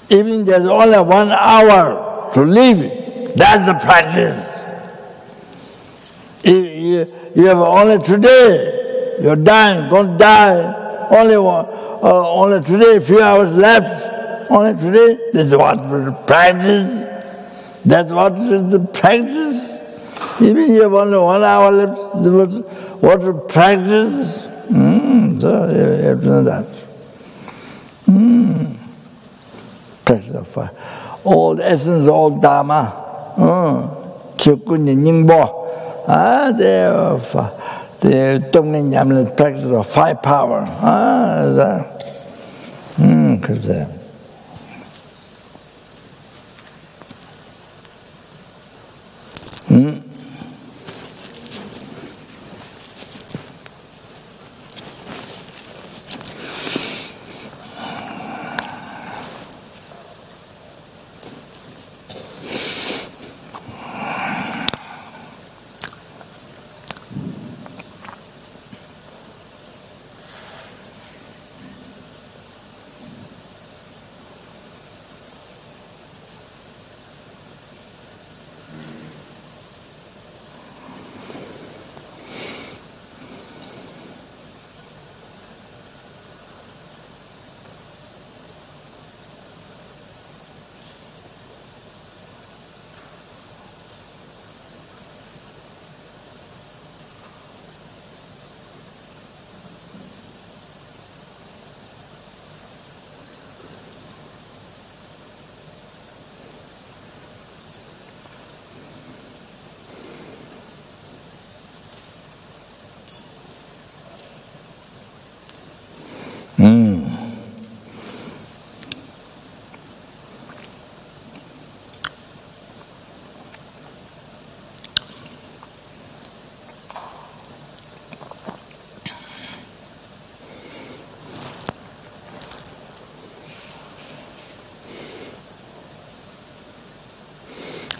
Even there's only 1 hour to live, that's the practice. You have only today, you're dying, don't die. Only today, a few hours left. Only today, that's what we practice. That's what is the practice. Even you have only 1 hour left, what to practice. So you have to know that. Practice of fire. All the essence, all Dharma. Chukun Ningbo. The Tonglen Yamlet practice of five power.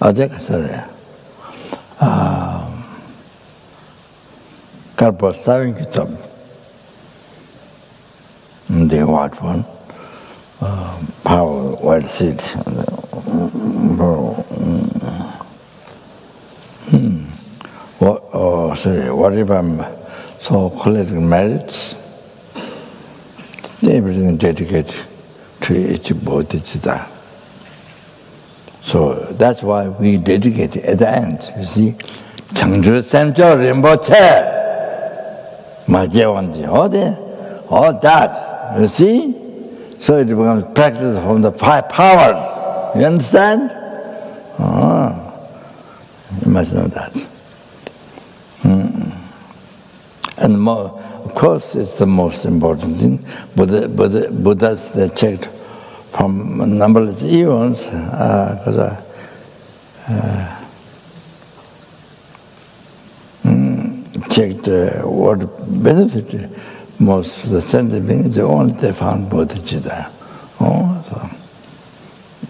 어제 갔어요. Karpa Saving Kitab. They watch one. Power, white seed. What if I'm so collecting merits? Everything dedicated to each bodhichitta. So that's why we dedicate it at the end. You see, Changzhu Sencho Rinpoche, Majewanji, all that. You see? So it becomes practice from the 5 powers. You understand? You must know that. And more, of course, it's the most important thing. Buddhas, they checked from numberless eons, checked what benefited most of the sentient beings. Only they found bodhichitta.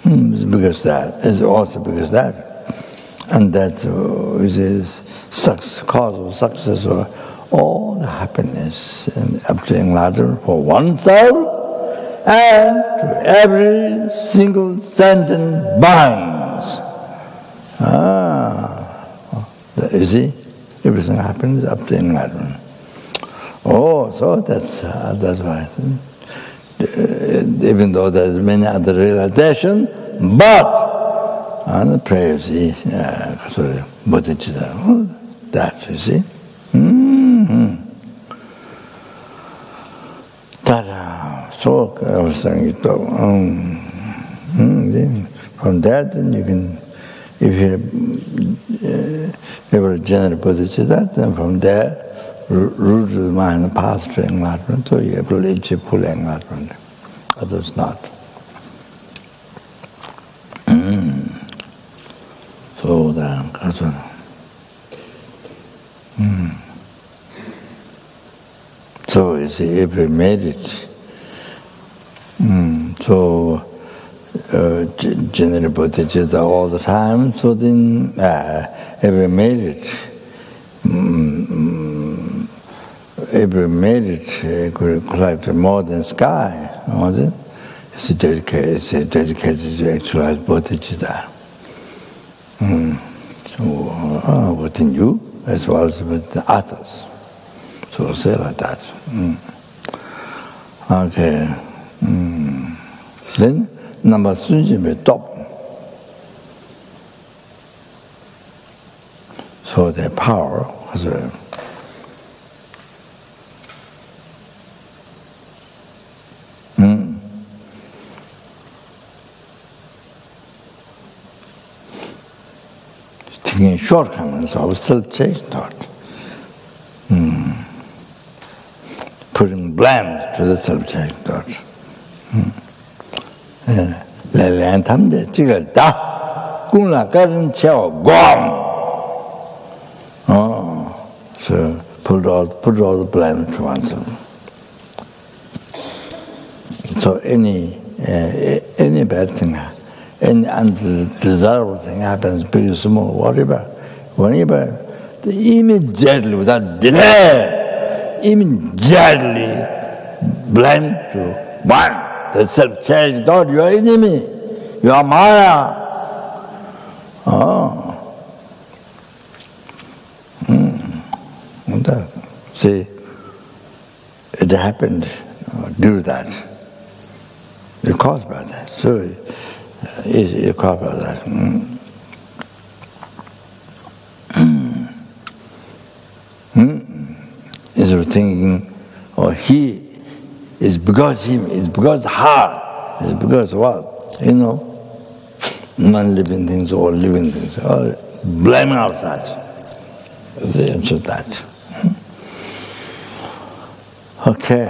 It's because that. It's also because that. And that is cause of success or all the happiness and up to enlightenment for oneself and to every single sentient beings. You see, everything happens up to enlightenment. So that's why. Even though there's many other realizations, but the prayers, bodhichitta, that, you see. So I was saying, from that, then you can, if you have a general bodhichitta, then from there, root of the mind, the path to enlightenment, so you have to reach full enlightenment. Others not. So that's what. So you see, every merit. So general bodhichitta all the time. So then every merit could collect more than sky. It's dedicated to actualize bodhichitta. So within you as well as with the others. So say like that. Okay. Then number 3 be top. So the power as well. Taking shortcomings of self-cherishing thought. Putting blame to the self-cherishing thought. Lēlēn tamde jiga da, gungla garin qiao guam. So put all the blame to oneself. So any bad thing, any undesirable thing happens, big or small, whatever, immediately, without delay, immediately blame to one, the self-cherishing thought, your enemy, your Maya. See, it happened due to that. It's caused by that. So it's caused by that. Instead of thinking, he is because him, it's because her, it's because what? Non-living things or living things, or blaming outside. The answer to that. Okay.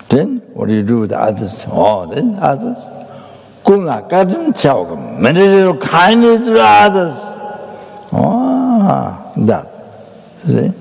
Then what do you do with the others? Oh, then others. Kindness to others. Oh, that. See?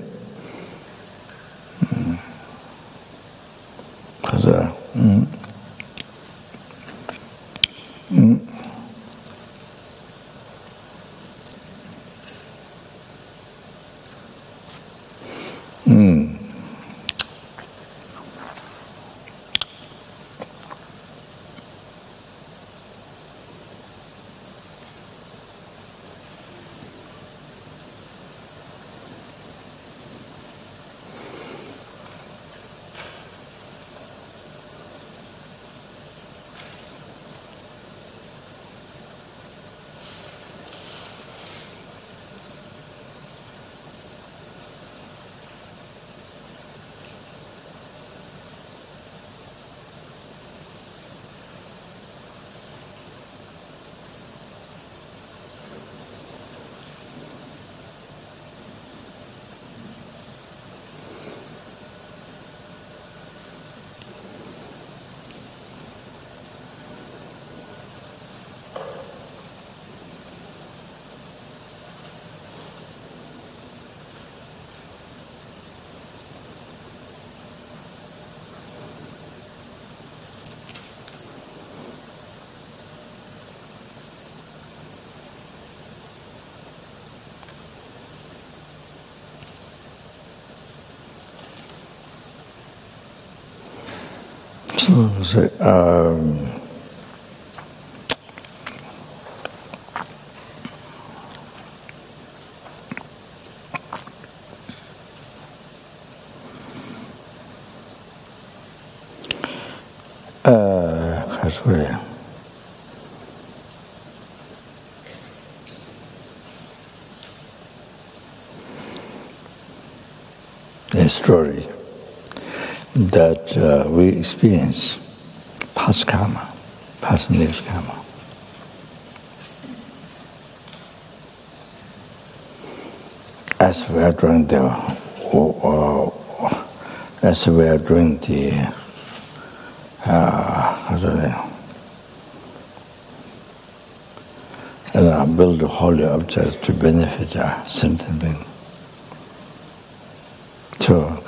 So, a story that we experience, past karma, past and next karma. As we are doing the, build the holy objects to benefit a sentient being. So,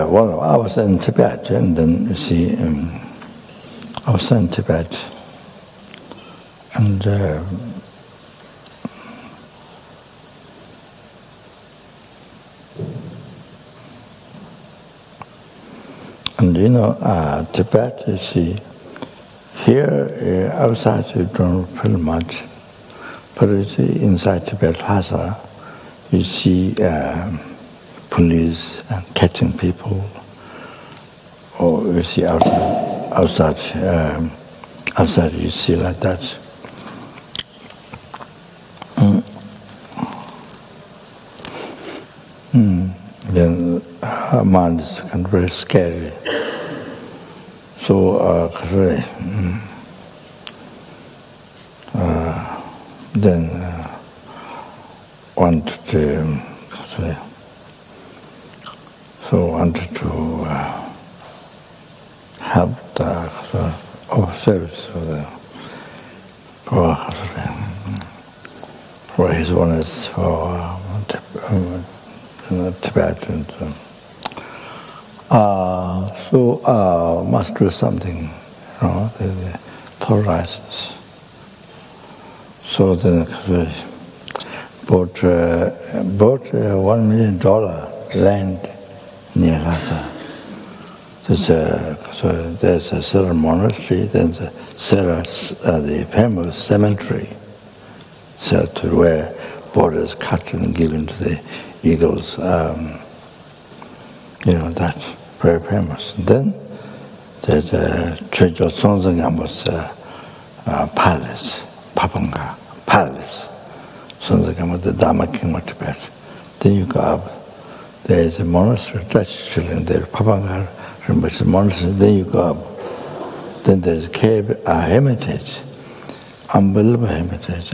well, I was in Tibet, and then you see, I was in Tibet, and you know, Tibet, you see, here outside you don't feel much, but you see inside Tibet Plaza, you see police and catching people, or you see outside you see like that. Then our mind is kind of very scary. So then wanted to help the service for his owners for Tibet, and so must do something, you know, the terrorizers. So then bought $1 million land near Lhasa. So there's a Sera monastery, then the Sera, the famous cemetery, where blood is cut and given to the eagles. That's very famous. Then there's a Chejo Sonsangambo's palace, Papanga Palace. Sonsangambo, the Dharma King of Tibet. Then you go up, there's a monastery, Dutch children there, Papanga Rinpoche monastery. Then you go up. Then there's a cave, a hermitage, unbelievable hermitage,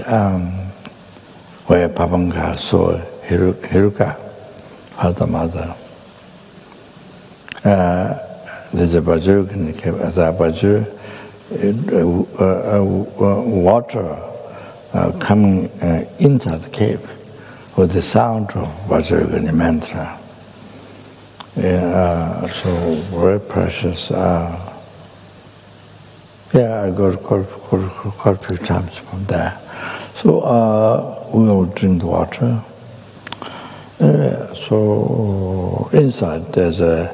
where Papanga saw Hiruka, father, mother. There's a bajur in the cave. As a bajur, water coming inside the cave with the sound of Vajrayogini mantra. So very precious. I got a few times from there. So we all drink the water. So inside there's a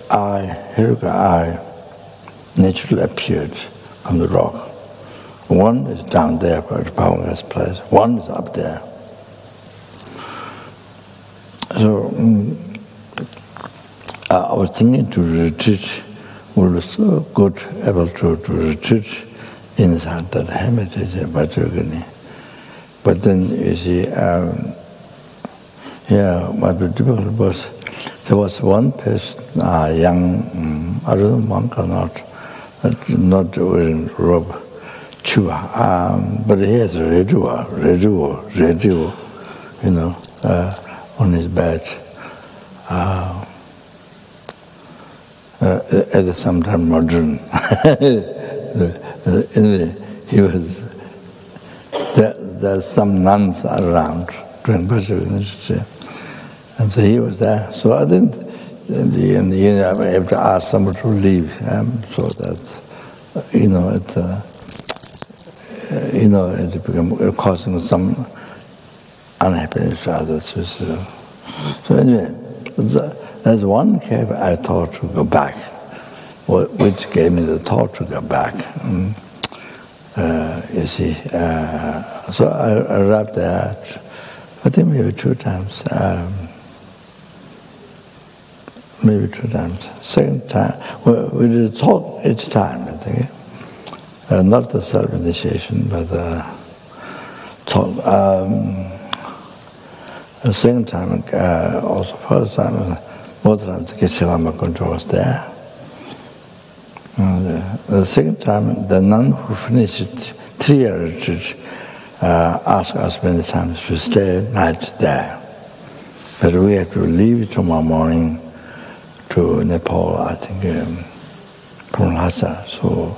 Hiruka eye naturally appeared from the rock. One is down there by the Pavanga's place, one is up there. So I was thinking to retreat, we were so good able to retreat inside that hermitage in Vajrayogini. But then you see, what was difficult was, there was one person, young, I don't know, monk or not wearing robe, chua, but he has a radio, on his badge. At the same time modern. Anyway, he was, there's some nuns around doing Vajrayogini. And so he was there. So I didn't, in the end, I have to ask someone to leave. So that, it became causing some unhappiness to others. So anyway, there's one cave I thought to go back, which gave me the thought to go back. You see, so I arrived there, I think maybe two times. Second time, we did a talk each time, I think. Not the self-initiation, but the talk. The second time, also first time, both times, Geshe-lama Kunjo was there. The second time, the nun who finished 3-year retreat asked us many times to stay night there. But we had to leave tomorrow morning to Nepal, I think, from Lhasa, so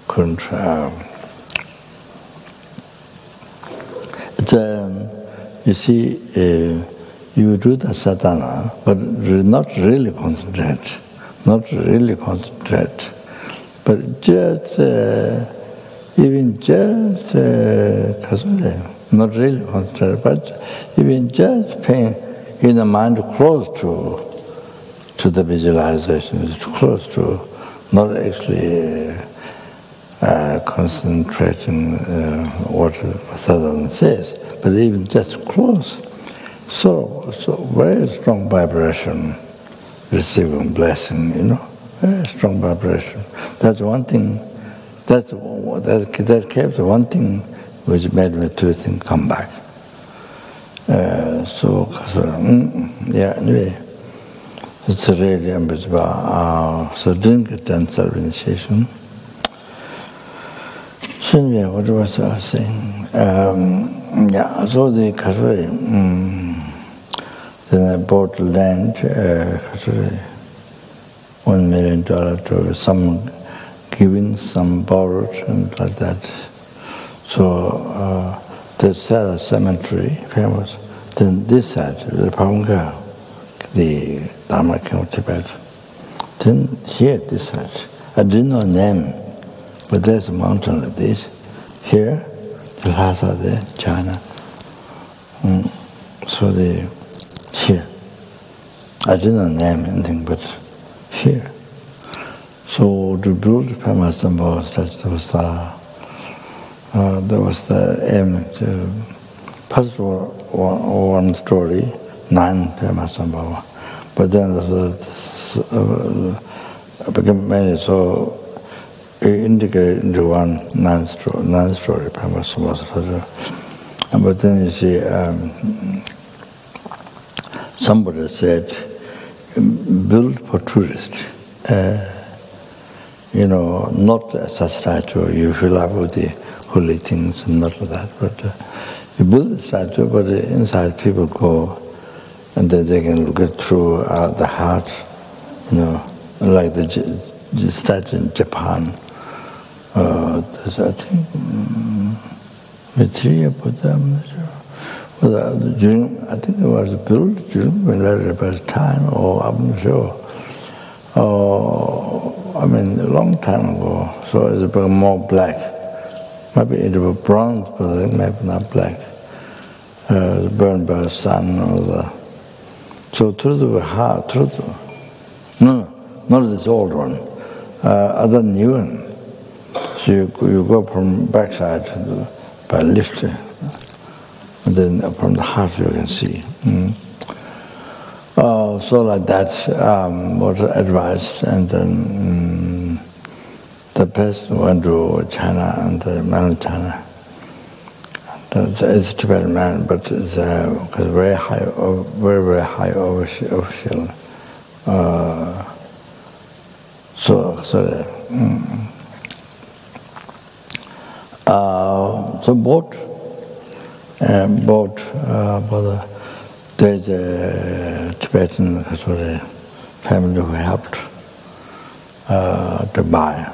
couldn't. You see, you do the sadhana, but not really concentrate, but just, even just, not really concentrate, but even just paying the mind close to the visualization, it's close to, not actually concentrating what sadhana says, but even just close. So very strong vibration, receiving blessing, very strong vibration. That's one thing, that kept one thing which made me to think, come back. Anyway, it's really ambitious. So didn't get done self-initiation. So anyway, what was I saying? So the Kasuri, then I bought land, Kasuri, $1 million to some giving, some borrowed, and like that. So the Sera cemetery, famous. Then this side, the Pavanga, the Dharma King of Tibet. Then here, this side, I didn't know name, but there's a mountain like this. Here, the Lhasa there, China. So here, I didn't know name anything, but here. So to build Pamasambhava statue there was the aim to first one story, 9 Pamasambhava, but then became many, so integrated into one 9-story Pamasambhava statue. But then you see, somebody said, build for tourists. Not as a statue you fill up with the holy things and not like that, but you build the statue, but inside people go and then they can look it through the heart, like the statue in Japan. There's, I think, Maitreya Buddha, I think it was built during Milarepa's time, or I'm not sure. A long time ago, so it's become more black. Maybe it was bronze, but maybe not black. Burned by the sun or the. So through the heart, no, not this old one, other new one. So you go from backside by lift, and then from the heart you can see. So like that was advised, and then the person went to China and mainland China. It's a Tibetan man, but it's very high, very high official. So both there's a Tibetan family who helped to buy.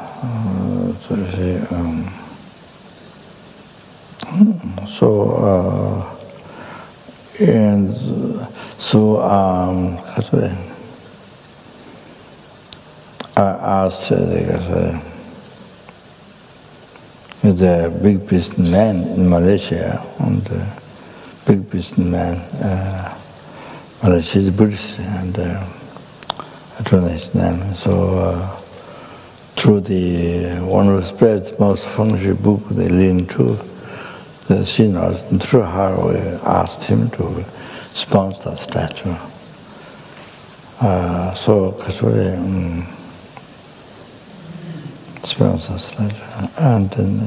I asked the big businessman in Malaysia, and big businessman, Malaysia is Buddhist, and I don't know his name. So through one who spreads most feng shui book they lean to, the seniors, and through her we asked him to sponsor the statue. So Kasuri sponsored the statue, and then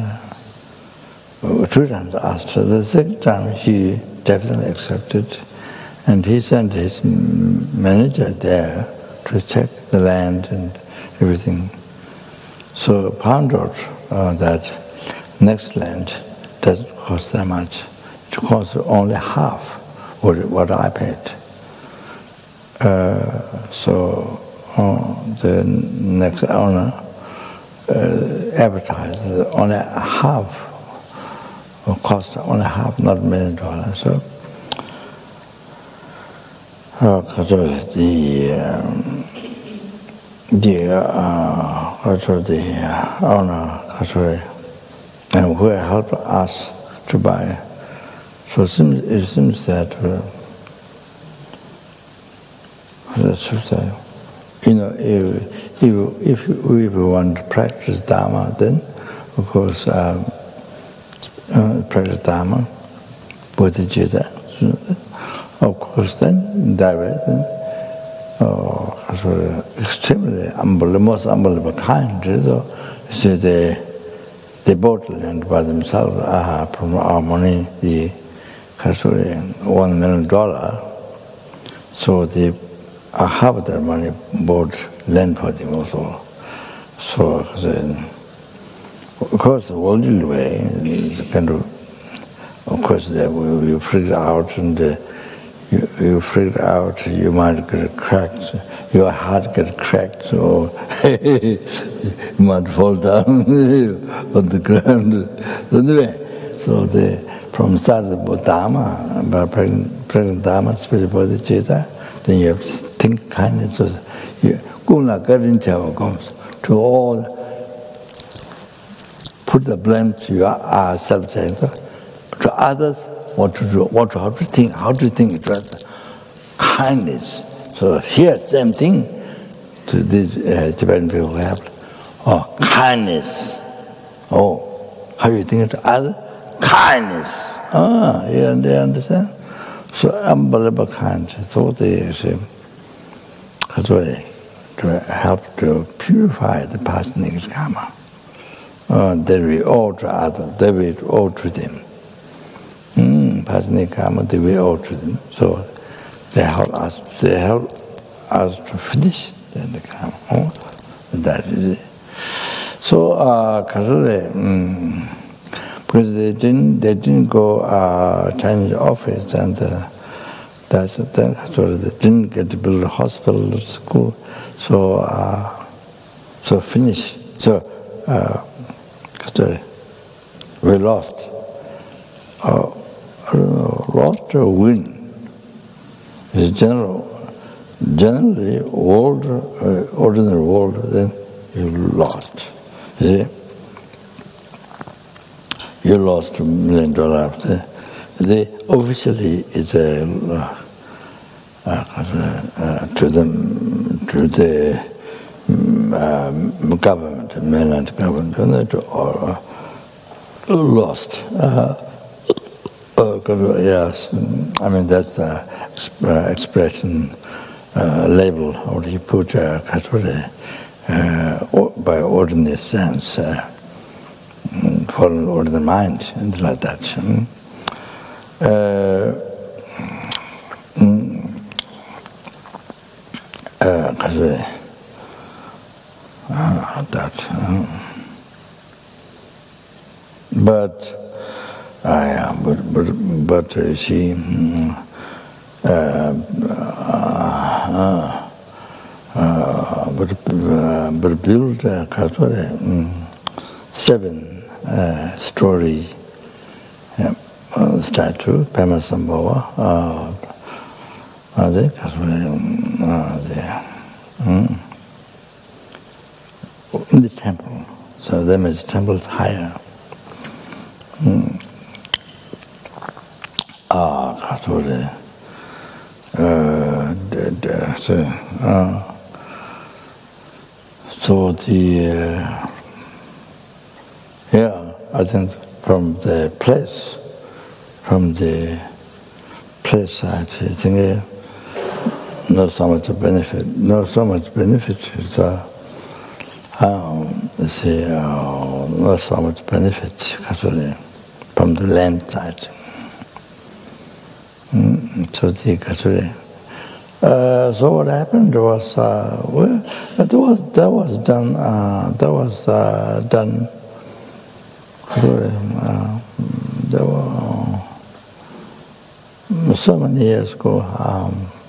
2 times asked. The second time he definitely accepted, and he sent his manager there to check the land and everything. So found out that next land doesn't cost that much. It costs only half what I paid. So the next owner advertised only half, or cost only half, not $1 million. So the owner and who helped us to buy. So it seems that if we want to practice Dharma, then of course practice Dharma, bodhichitta, of course then that way, extremely unbelievable, most unbelievable kind. So they bought land by themselves from our money, the $1 million. So they half of that money bought land for them also. So of course the worldly way is kind of course that we figured out, and you figured out you might get cracked, your heart get cracked, or you might fall down on the ground. Anyway, so from start of Dharma, by practicing Dharma, spirit bodhichitta, then you have to think kindly. So you comes to all, put the blame to your self-cherishing, to others, what to do, how to think, it was kindness. So here, same thing to these Tibetan people who have or kindness. Oh, how you think of other? Kindness. Ah, you understand? So unbelievable kindness. So they say, to help to purify the past negative karma. They will owe to others. They will owe to them. Past negative karma, they will owe to them. So they help us. They help us to finish the karma. That is it. So, because they didn't go Chinese office, and that's so they didn't get to build a hospital or school. So finish. So we lost. I don't know, lost or win. It's generally ordinary world, then you lost. See? You lost $1 million. Officially, it's to the government, mainland government, lost. Yes, I mean that's the expression label, or you put by ordinary sense. For an ordinary mind, and like that. But you see, but build seven story statue, Pema Sambhava, in the temple. So that means the temple is higher. So the I think from the place I think not so much benefit. Not so much benefit is not so much benefit actually from the land side. So what happened was that was done. There were so many years ago.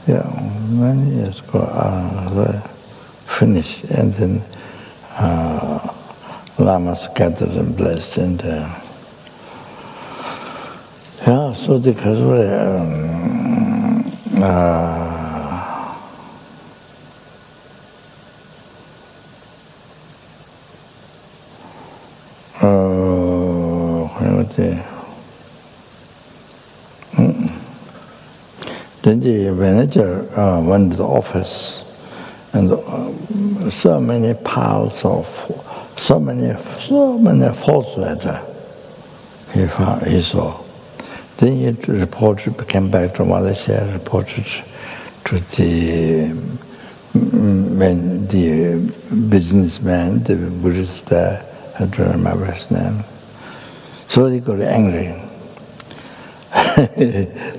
Many years ago, finished, and then lamas gathered and blessed, and so the then the manager went to the office, and so many piles of so many false letters he saw. Then he reported, came back to Malaysia, reported to the businessman, the Buddhist there, I don't remember his name. So he got angry.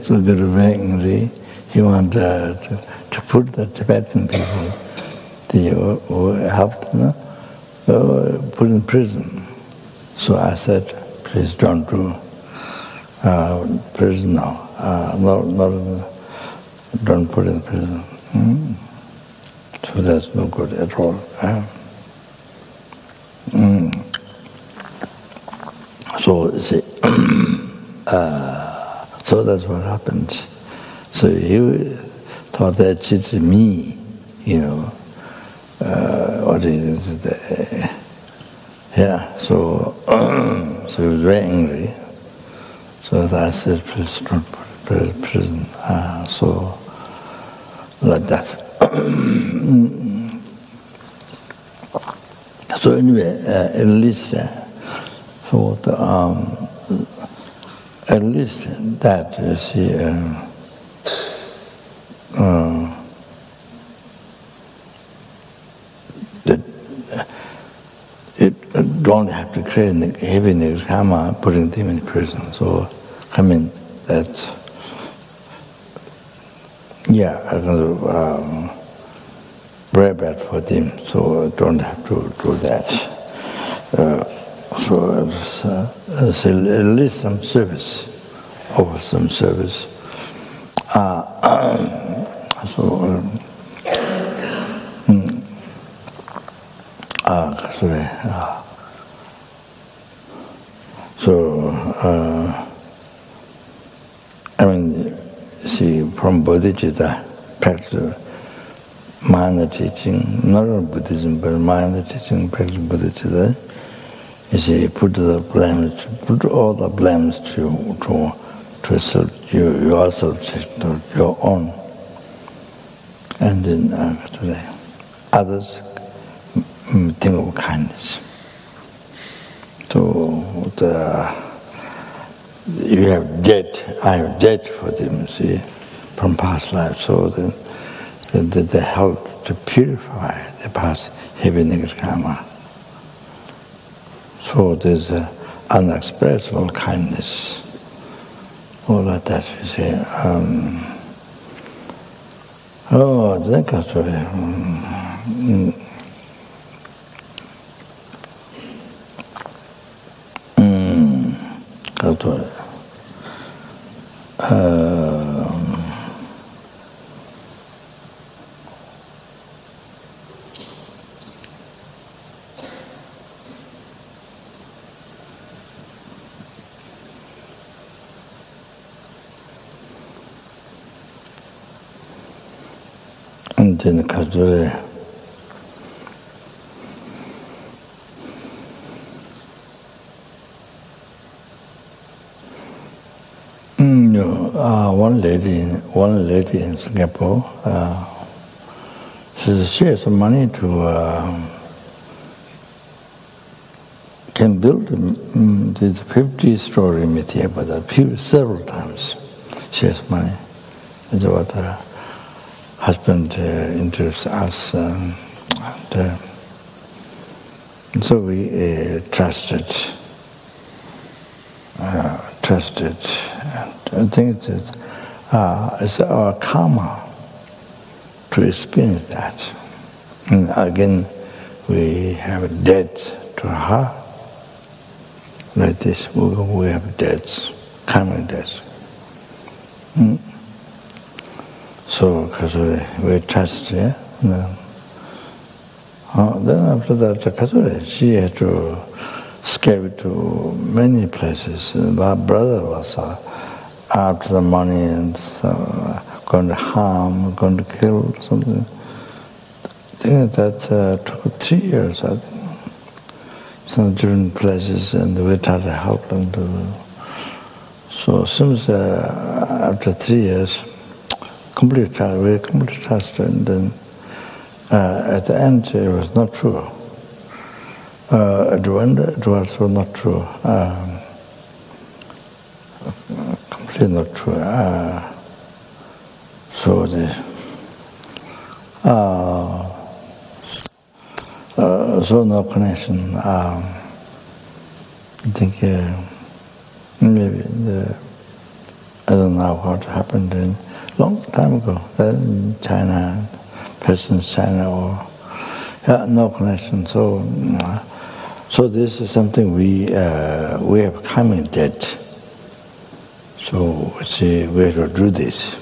So he got very angry. He wanted to put the Tibetan people, who helped, put in prison. So I said, please don't do prison now. Don't put in prison. So that's no good at all. So see, so that's what happened. So he thought that it's me, what is it? So he was very angry. So I said, please don't put it in prison. So like that. So anyway, at least so the, at least that you see. That it don't have to create heavy negative karma, putting them in prison. So, I mean, that's very bad for them. So, don't have to do that. So, it's at least some service, offer some service. I mean, see, from bodhichitta, practice minor teaching, not only Buddhism, but minor teaching, practice bodhichitta, you see, put all the blames to self, yourself, to your own, and then others think of kindness. So you have debt, I have debt for them, see, from past lives. So they help to purify the past heavy negative karma. So there's unexpressible kindness. All of that, you see. And then Kazure one lady in Singapore, she has money to can build this 50-story meteor, but several times. She has money. That's what her husband interests us, and so we trusted. And I think it's our karma to experience that. And again, we have a debt to her. Like this, we have debts, karmic debts. So, because we trust, yeah. Then after that, she had to escape to many places. My brother was after the money and going to harm, going to kill something. I think that took 3 years, I think. Some different places, and we tried to help them to. So since after 3 years, we completely trusted, and then at the end it was not true. At the end it was not true. Completely not true. So no connection. I think maybe I don't know what happened in long time ago. In China, President China, or no connection. So this is something we have karmic debt. So we have to do this.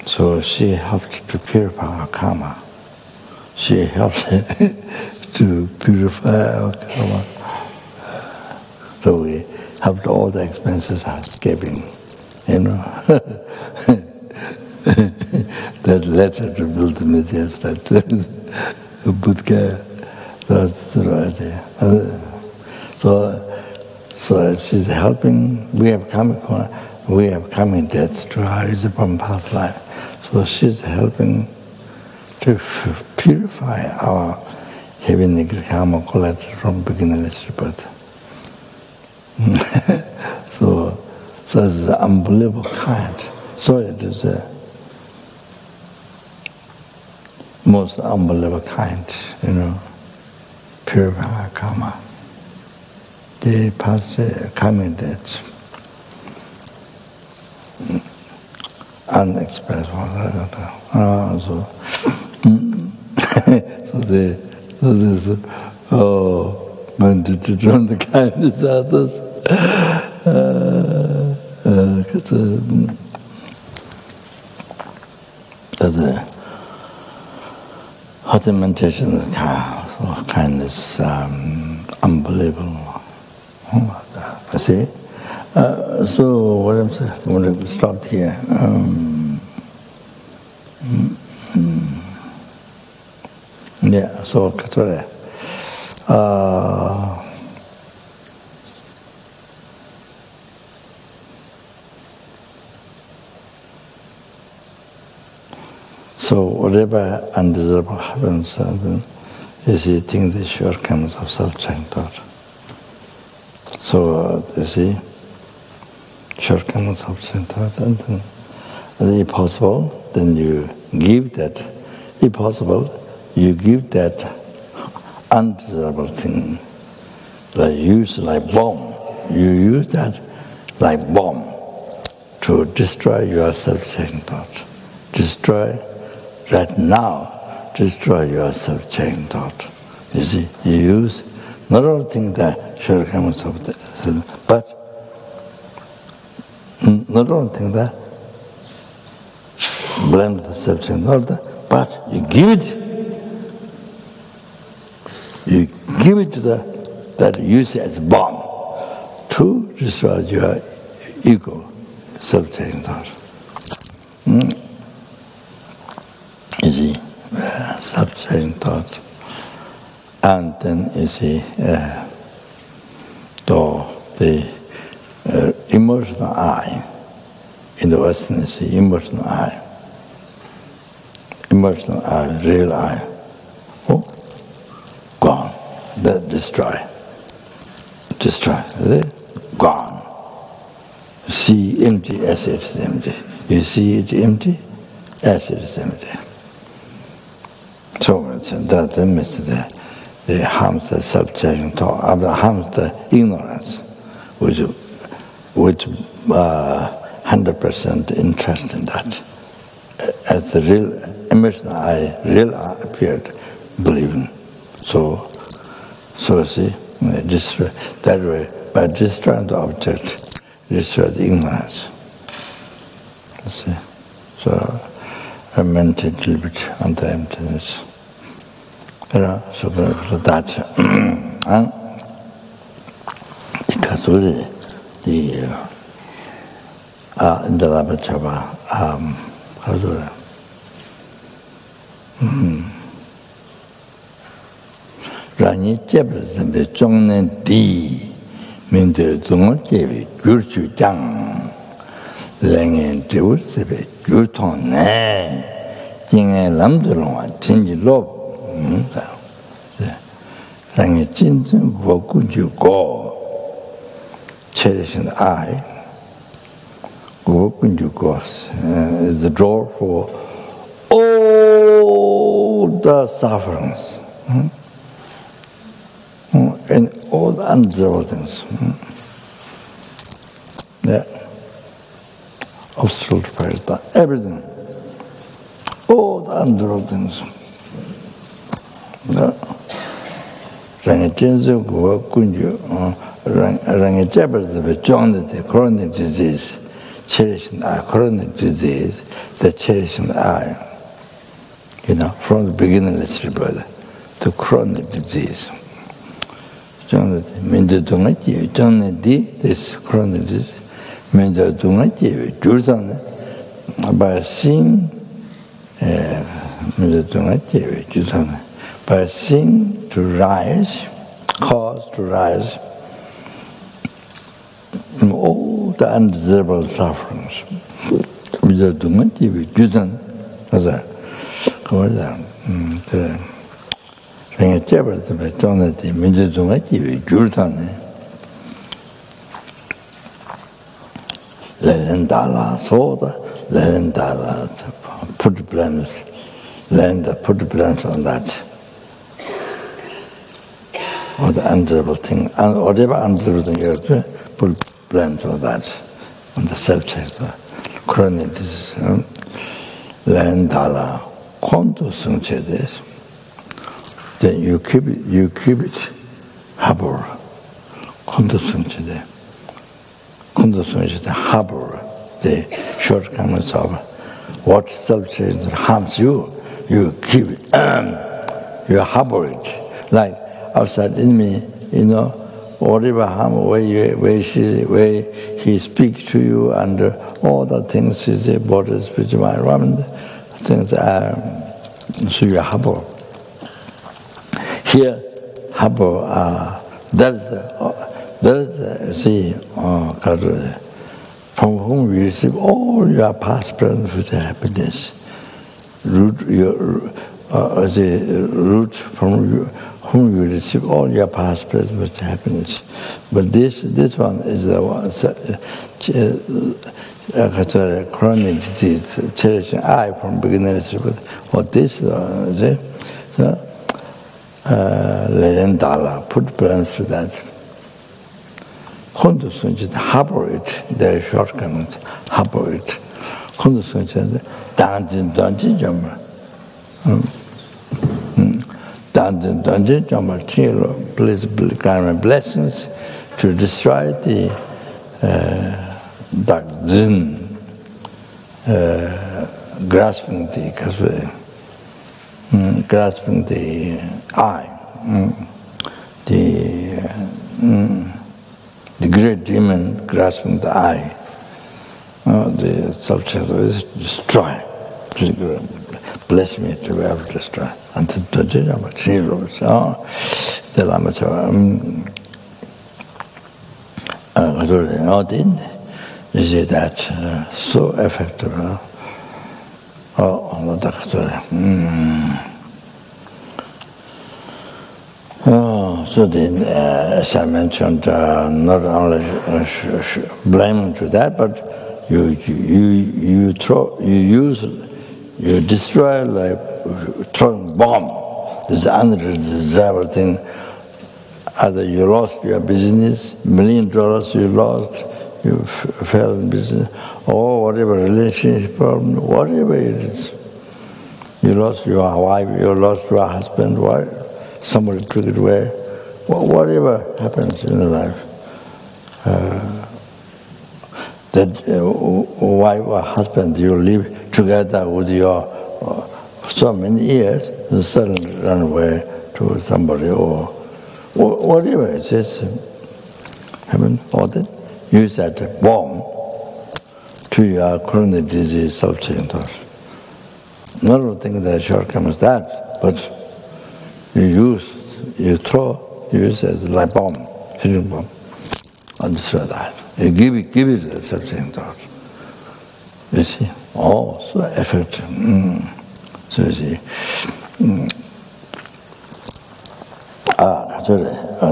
So she helped to purify our karma. She helped to purify our karma. So we helped all the expenses are escaping, That letter to build the meteors, that Buddha, that's right. So she's helping. We have coming debts to her from past life. So she's helping to purify our heavy negative karma collected from beginningless rebirth. So it's an unbelievable kind. So it is a most unbelievable kind, purified karma. They pass coming deaths, unexpressed. So this meant to join the kindness others. The hot meditation of kindness, unbelievable. See? So what I'm saying, I'm going to stop here. Yeah, so Katore. So whatever undesirable happens, then you see, think the shortcomings of self-cherishing thought. So you see, shortcomings of self-cherishing thought, and then if possible, then you give that. If possible, you give that undesirable thing, like use like bomb. You use that like bomb to destroy your self-cherishing thought. Destroy. Right now, destroy your self-cherishing thought. You see, you use not only think that shortcomings of the self, but not only think that blame the self-cherishing thought, but you give it to that use it as a bomb to destroy your ego, self-cherishing thought. You see, self-cherishing thought, and then you see, the emotional eye. In the Western, you see emotional eye, real eye. Oh, gone. That destroy. Gone. You see empty as it is empty. You see it empty as it is empty. So that means they harms the self-cherishing thought, harms the ignorance, which 100% interest in that. As the real emotional eye, real eye appeared, believing. So see, destroy that way, by destroying the object, destroy the ignorance. You see, so I meditate a little bit on the emptiness. So that, and because really in the Labachava, how do I? Rani Jebras the Jongnen D, Minder Dungajevi, Gurchu Jang, Langen Jursevi, Gurton Ne, Jing Lamdulong, Tingy Lob. Rangi Jinzin Guokunju Go, cherishing the eye. Guokunju Go is the door for all the sufferings and all the undesirable things. Yeah. Obstacle to paradise, everything. All the undesirable things. Rangi Jinzu Guo Kunju, Rangi Jabers of a joint chronic disease, cherishing eye, chronic disease, the cherishing eye. From the beginningless rebirth to chronic disease. Minda Dungaji, Jonadi, this chronic disease, Minda Dungaji, Jurdan, by seeing Minda Dungaji, Jurdan. By seeing to rise, cause to rise in all the undesirable sufferings. Without doing it, we didn't. Ringa Chepa Tibet, Jonati, Minjazunga Jivi, Jurtani, Lelendala, Soda, Lelendala, put blames, put blames on that. Or the undesirable thing, whatever undesirable thing you do, put blames on that, on the self-cherishing. Chronic disease, Lelendala, Kondu Sungchedes. Then you keep it, harbor, Kondu harbor the shortcomings of what self-cherishing harms you. You keep it, you harbor it. Like outside enemy, whatever harm, where he speaks to you, and all the things is a body, spiritual environment, things are, so you harbor. Here, harbor, there's from whom we receive all your past, present, future happiness. The root from whom you receive all your past, present, future happiness. But this one is the one, chronic disease, cherishing I from beginningless. What this is, Lelendala, put plans to that. Kondusun just harbor it, their shortcomings, harbor it. Kondusun just danjin jammer. Danjin jammer, please grant me blessings to destroy the dark zin, grasping the I, the great demon grasping the I, the self-cherishing is destroy. Bless me to be able to destroy. And to the Lama you see that so effective. So then, as I mentioned, not only blaming to that, but you destroy like throwing bomb. This is undesirable thing. Either you lost your business, $1 million you lost, you fell in business, or whatever relationship problem, whatever it is. You lost your wife, you lost your husband, somebody took it away. Whatever happens in life, that wife or husband you live together with your so many years, you suddenly run away to somebody or whatever it is, happen, or that use that bomb to your chronic disease, self-cherishing thoughts. Not only think that shortcomings that, but you use as a light bomb, shooting bomb, and destroy that. You give it a self-cherishing thought. You see, so effective. So you see,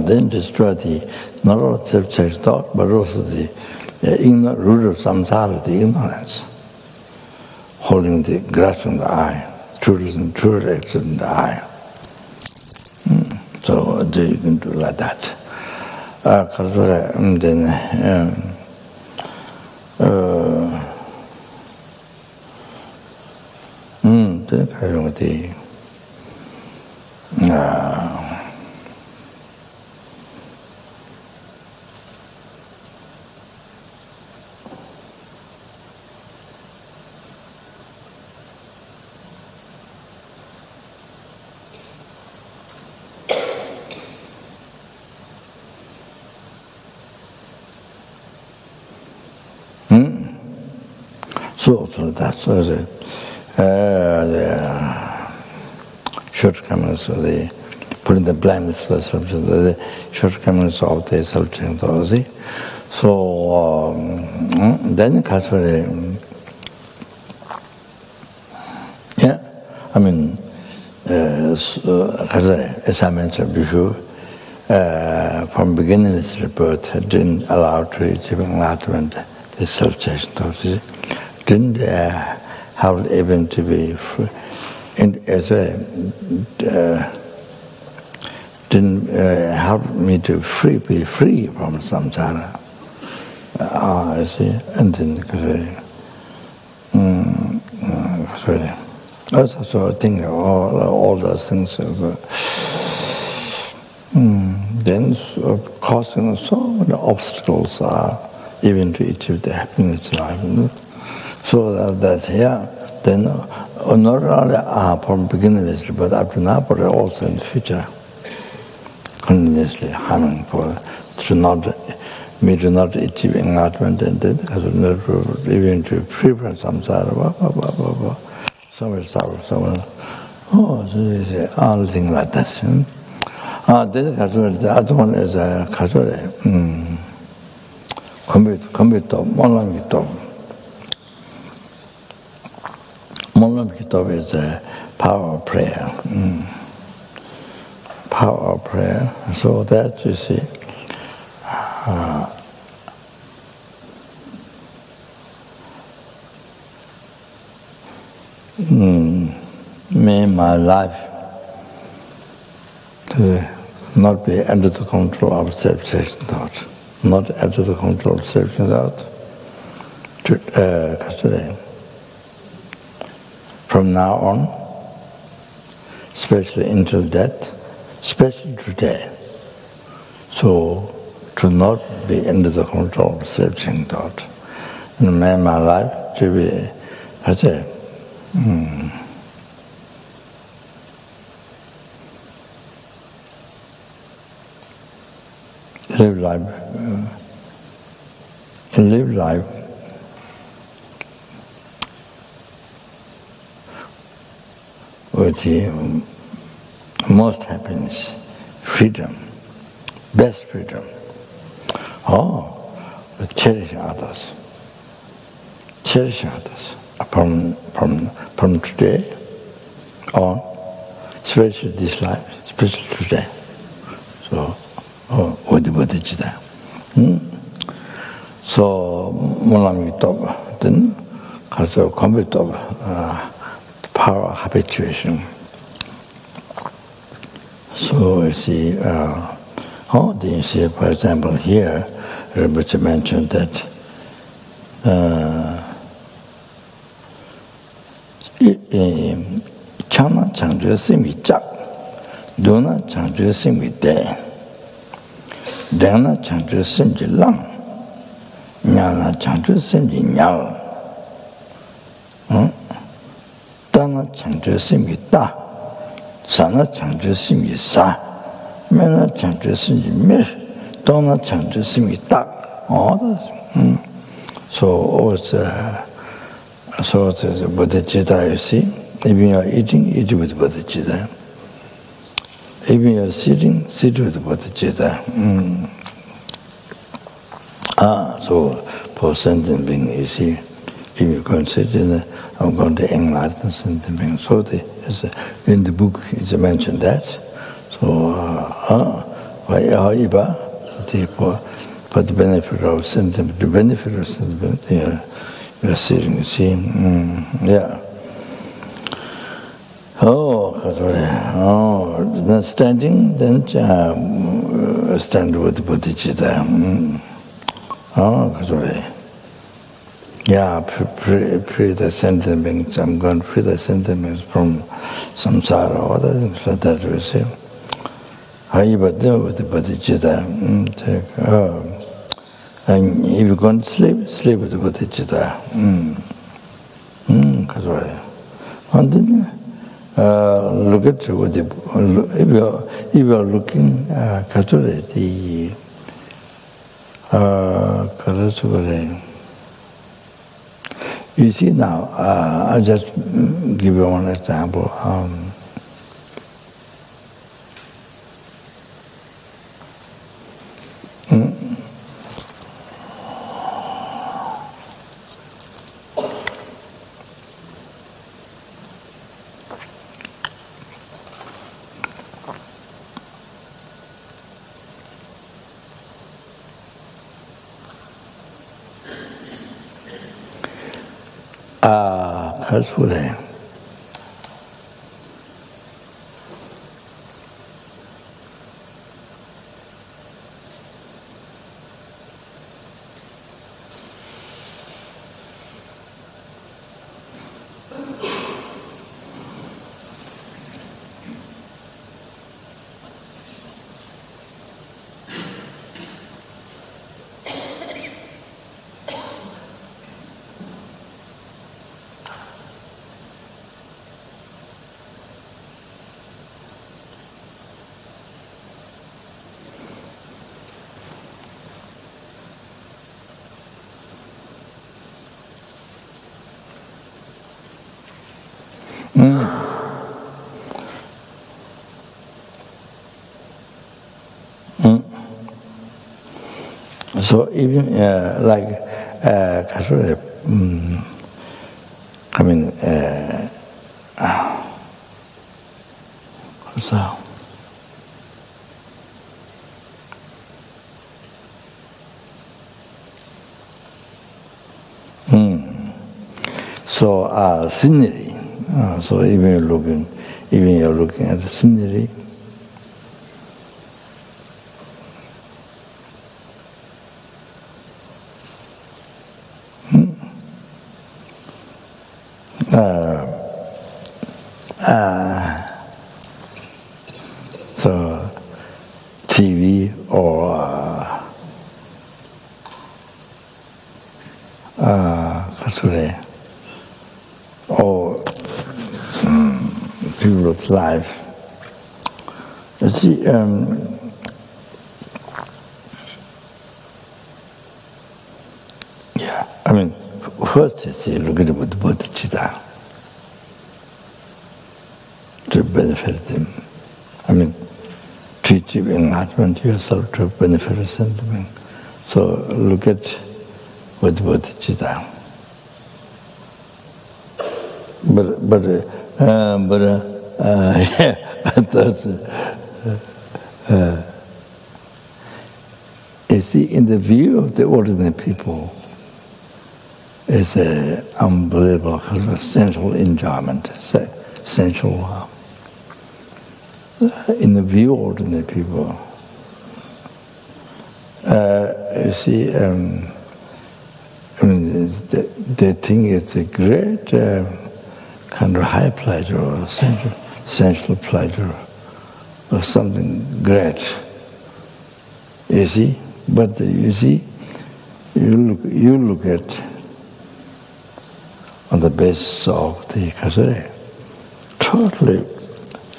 then destroy not only self-cherishing thought, but also the root of samsara, the ignorance, holding grasping the I, truth existing in the I. So you can do like that. So that's the shortcomings of the putting the blame to the subject, the shortcomings of the self-cherishing thoughts. So then as I mentioned before, from beginningless rebirth, didn't allow to achieve enlightenment, the self-cherishing thought, didn't help even to be free, didn't help me to be free from samsara. I see, and then so I think all those things then causing so many obstacles even to achieve the happiness life. So that's here. Then not only from beginningless, but up to now, but also in the future, continuously harming for to not achieve enlightenment, and then even to free from samsara. So much sorrow, so much. So all things like that. Then the other one is commit Molam Kitov is a power of prayer. Power of prayer. So that you see. May my life to not be under the control of self-cherishing thought, not under the control of self-cherishing thought. From now on, especially until death, especially today, so to not be under the control of self-cherishing thought, and may my life to be, live life with the most happiness, freedom, best freedom. Cherish others. Cherish others from today on, especially this life, especially today. So, with the bodhichitta. So, Molam Yitob, then, also combat of power of habituation. So, you see, you see, for example, here, Rinpoche mentioned that Chana Changju Simi Chak, Duna Changju Simi De, Dana Changju Simi Lang, Nyala Changju Simi Nyal, Dana Changju Simi Da, Sana Changju Simi Sa, Mena Changju Simi Mir, Dona Changju Simi Da. So the bodhichitta, you see, even you're eating, eat with bodhichitta. Even you're sitting, sit with bodhichitta. So for sentient being, you see, if you consider, I'm going to enlighten sentient being. So in the book, it's mentioned that. So, for the benefit of sentient, the benefit of sentient being, you are sitting, you see, yeah. Then standing, then stand with the bodhichitta. Yeah, free the sentient beings. I'm going to free the sentient beings from samsara, other things like that, you see. How you but do with the bodhichitta? And if you're going to sleep, sleep with the bodhichitta. And then look at what if you're looking you see now, I'll just give you one example. 그래. So even like I mean, so. So scenery. So even you're looking at the scenery. So TV or people's life. You see, yeah, I mean, first you see, look at the bodhichitta to benefit them. I mean, treat you enlightenment yourself to benefit something. So look at what bodhichitta. But you see, in the view of the ordinary people, it's an unbelievable sensual enjoyment, sensual. In the view of ordinary people, you see, I mean, they think it's a great kind of high pleasure or sensual pleasure or something great. You see, but you see, you look at on the basis of the kasure,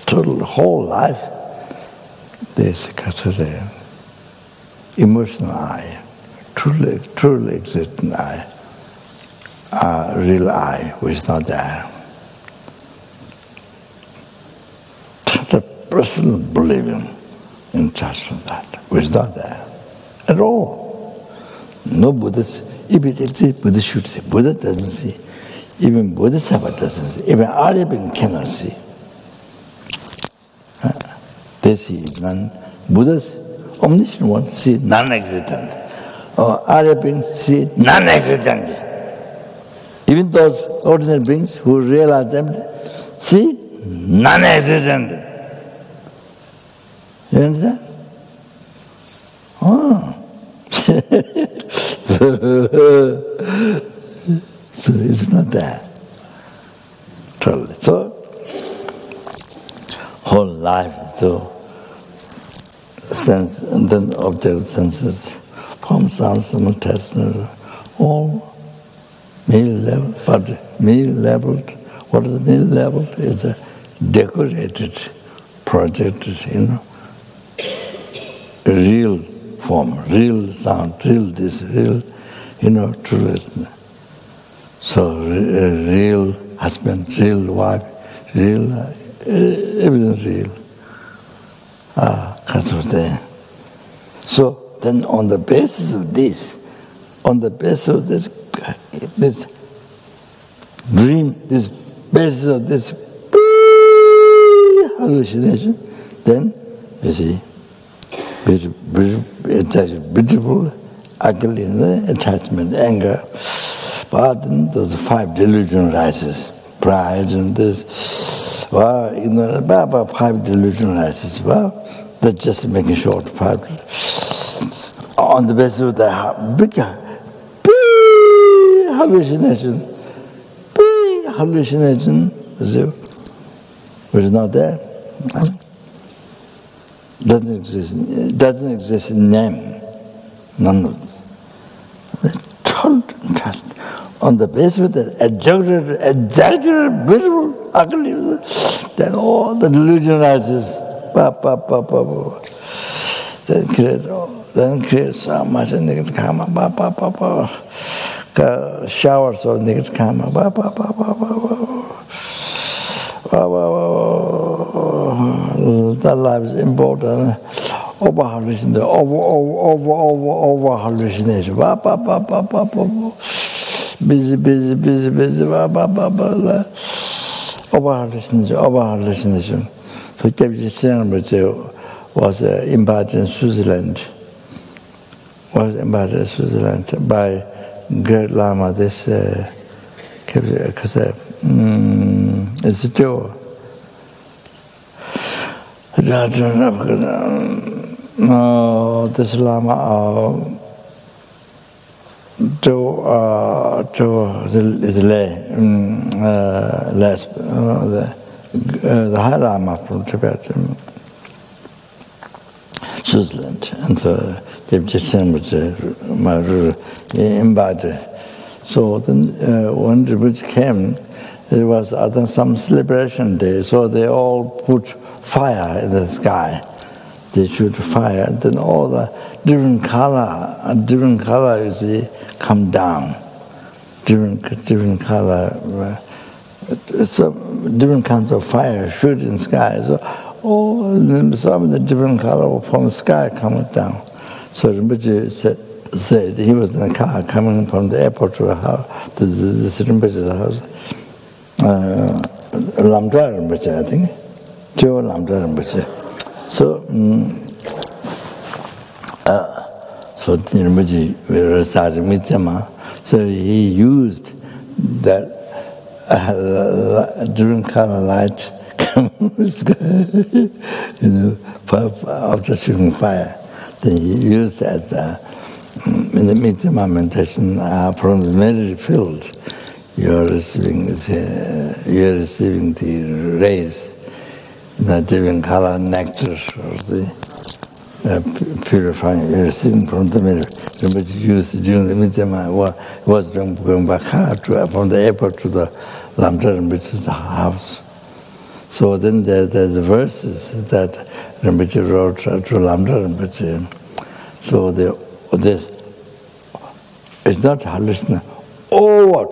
total whole life, there's kasure, emotional I, truly existent I, real I, which is not there. The personal believing in just that, which is not there at all. No Buddhist, if it exists, Buddha should see. Buddha doesn't see. Even Bodhisattva doesn't see. Even Arya cannot see. They see none. Buddha's omniscient one see non-existent. Or Arya beings see non-existent. Even those ordinary beings who realize them see non-existent. You understand? Oh. So it's not there. Totally. So whole life, so sense and then object senses, form, sound, smell, taste, all meal-level, but meal-leveled. What is meal-leveled? It's a decorated, projected, real form, real sound, real this, real, truly. So real husband, real wife, real, everything real. So then on the basis of this, this dream, this basis of this hallucination, then you see, beautiful, ugly, attachment, anger, But then those 5 delusion rises, pride and this, well, ignorance, but 5 delusion rises, well, they're just making short 5. On the basis of the bigger, big hallucination, which is not there. Doesn't exist in name, none of it. The total trust on the basis of the exaggerated, beautiful, ugly, then all the delusion rises, then create so much negative karma, showers of negative karma, that life is important. Over hallucination, over hallucination. Busy. Over hallucination. So Rinpoche was embodied in Switzerland. By Great Lama. This it's still. No, this Lama the High Lama from Tibet, Switzerland, and so they've just embodied. So then when Rinpoche came, there was some celebration day, so they all put fire in the sky. They shoot fire, then all the different color, you see, come down. Different color, some different kinds of fire shoot in the sky. So some of the different color from the sky coming down. So Rinpoche said he was in a car coming from the airport to the house, this Rinpoche's house. Lamdra Rinpoche, I think. Joe Lamdra Rinpoche. So Rinpoche recited Mityama. So he used that different color light after shooting fire. Then he used that in the Mityama meditation from the meditation field. You're receiving the rays. The different color nectar or the purifying, receiving from the mirror. Somebody used during the Mityama was going back from the airport to the Lamdra, which is the house. So then there's the verses that Rinpoche wrote to Lamdra Rinpoche. So it's not hallucination, over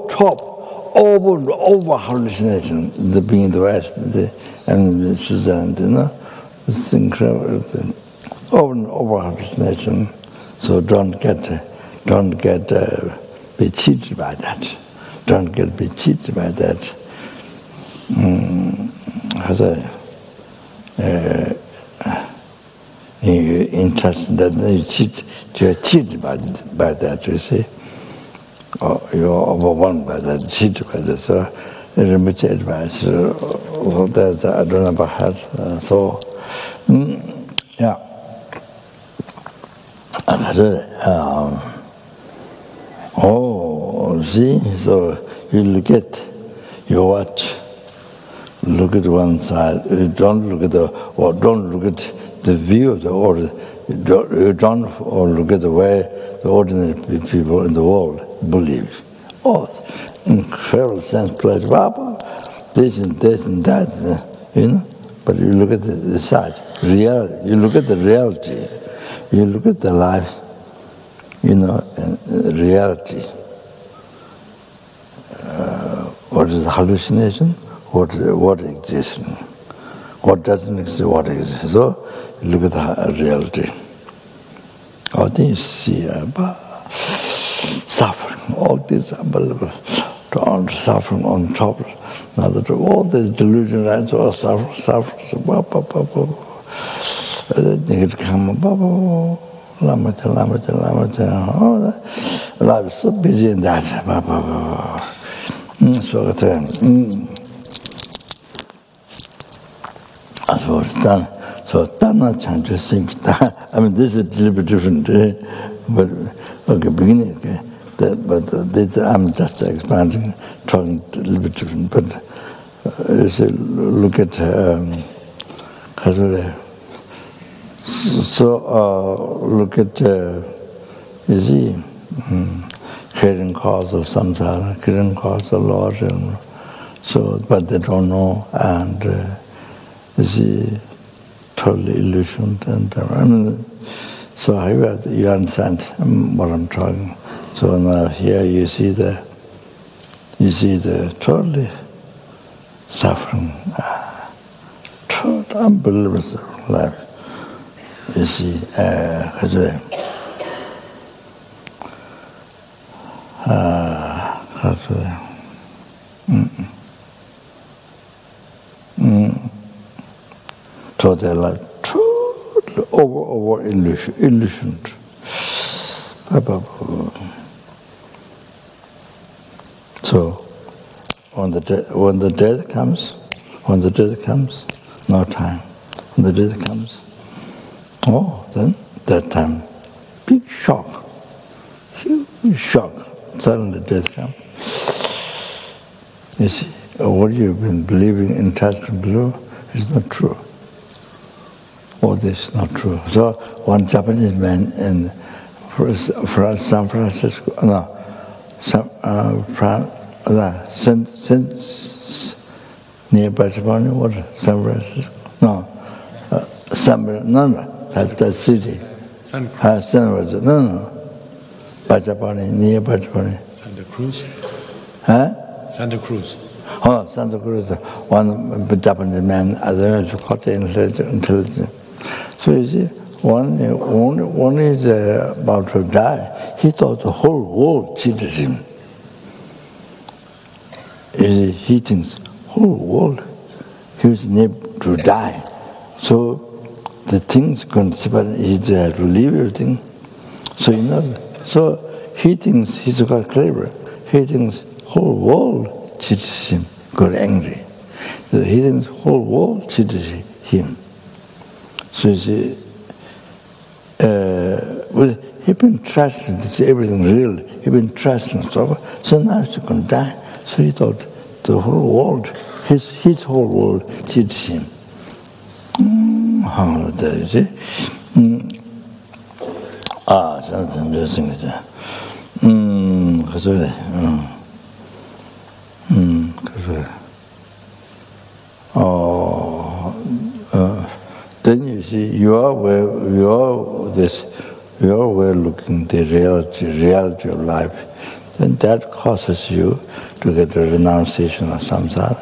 hallucination, the being the West, and Switzerland, it's incredible. It's over hallucination. So don't get be cheated by that. Don't be cheated by that. Interest that you're cheated by that, you see. Or you're overwhelmed by that, cheated by that. So Rinpoche advice. That I don't know about that. So yeah. See, so you look at your watch, look at one side, you don't look at the view of the order, you don't look at the way the ordinary people in the world believe. Oh, incredible sense place, this and that, but you look at the side, reality, you look at the reality, you look at the life, and reality. What is hallucination? What exists? What doesn't exist? What exists? So you look at the reality. All these see suffering. All these unbelievable suffering on top. All these delusion rights are suffering. Negative karma. Lamata, all that. life is so busy in that. So it's done. So Dana Chanchu Singh. I mean, this is a little bit different, but okay, beginning. Okay, I'm just expanding, talking a little bit different. But look at look at you see, creating cause of samsara, creating cause of law, so but they don't know, and you see. Totally illusioned, and I mean, so you understand what I'm talking. So now here you see the totally suffering, total unbelievable life. You see, so they're like totally over illusioned. So when the death comes, no time. When the death comes, then that time, big shock, huge shock. Suddenly death comes. You see, what you've been believing in attachment below is not true. All this is not true. So one Japanese man in San Francisco, nearby Japan, what? San Francisco? That city. By Japan, nearby Japan.
Santa Cruz?
Huh?
Santa Cruz.
Oh, Santa Cruz. One Japanese man, other quite intelligent. So you see, when he's about to die, he thought the whole world cheated him. He thinks, whole world, he was near to die. So the things considered, he had to leave everything. So so he thinks he's quite clever. He thinks whole world cheated him, got angry. So he thinks whole world cheated him. So you see, he's been trusting this everything real. He's been trusting so now he's going to die. So he thought the whole world, his whole world cheated him. How you see? Something interesting. Then you see, you are looking the reality of life. Then that causes you to get the renunciation of samsara.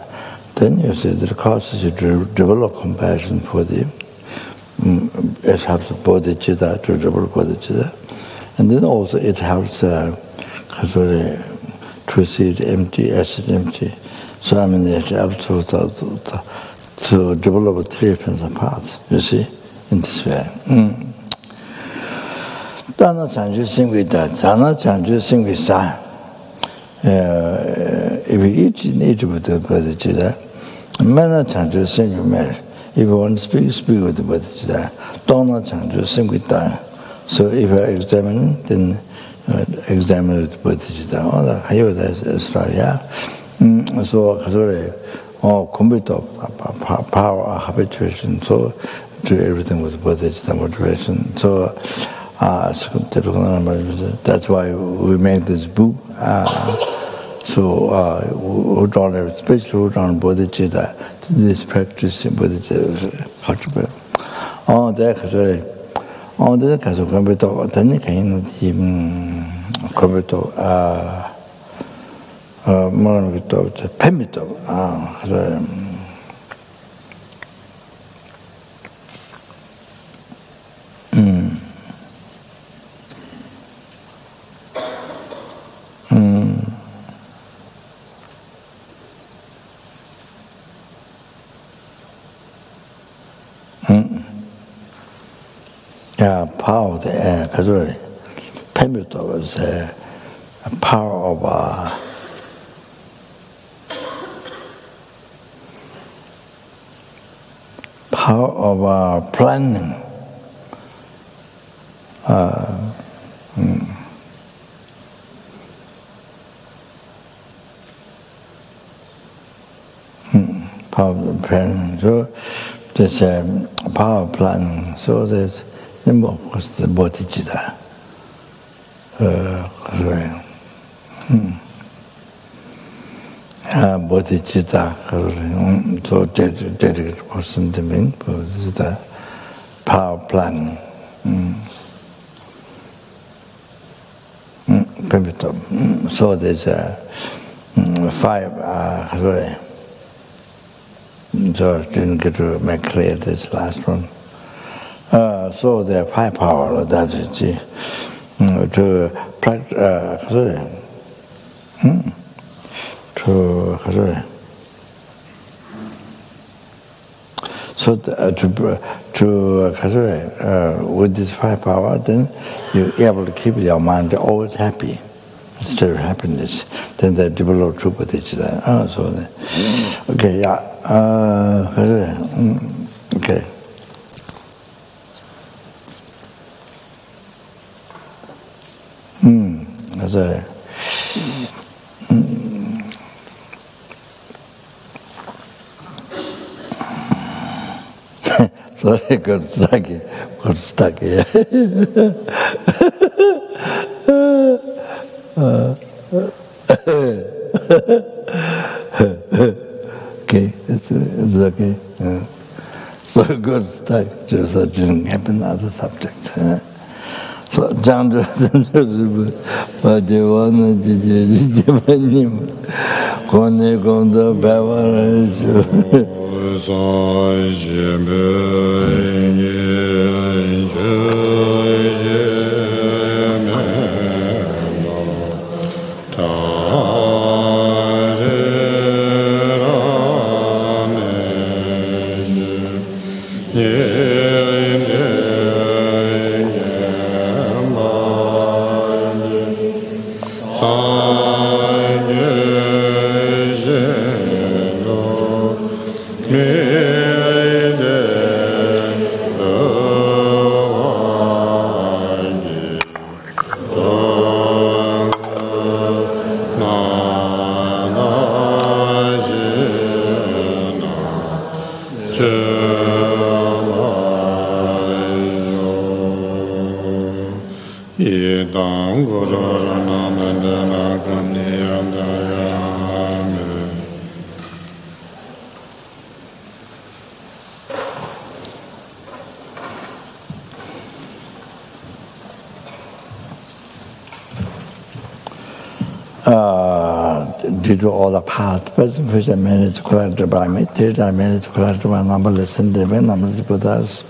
Then you see that causes you to develop compassion for the it helps bodhichitta to develop bodhichitta, and then also it helps to see it empty as it empty. So I mean it helps to develop three different paths. You see, in this way. Dana chanchu singwi da, dana chanchu singwi sa. If you eat with the bodhichitta, mana chanchu singwi mer. If you want to speak with the bodhichitta. Dana chanchu singwi da. So if you examine, then examine with the bodhichitta. So computer power habituation. So do everything with bodhichitta motivation. So that's why we make this book. Who don't have, especially who don't bodhichitta, this practice in bodhichitta. Then 가서 computer 어떤 게 있는지 computer 뭐라는 것도 펜미도 그래서 야 파워 돼 그래서 펜미도 그래서 power of planning. Power of planning. So there's a power of planning. So there's the bodhichitta. Bodhichitta. So dedicated person to me. Bodhichitta. Power of planning. So there's five. So I didn't get to make clear this last one. So there are five powers that is to practice. With this five power, then you're able to keep your mind always happy instead of happiness. Then they develop true bodhichitta. Okay, yeah. Okay. Sorry, got stuck here. Okay, it's okay. So got stuck, just didn't happen other subject. So Jangzhou Senju Padivana Jivanim Kone Kondo Bavaraju due to all the past, present, future, managed, collected by me, till I managed, collected by numberless and divine, numberless Buddhas,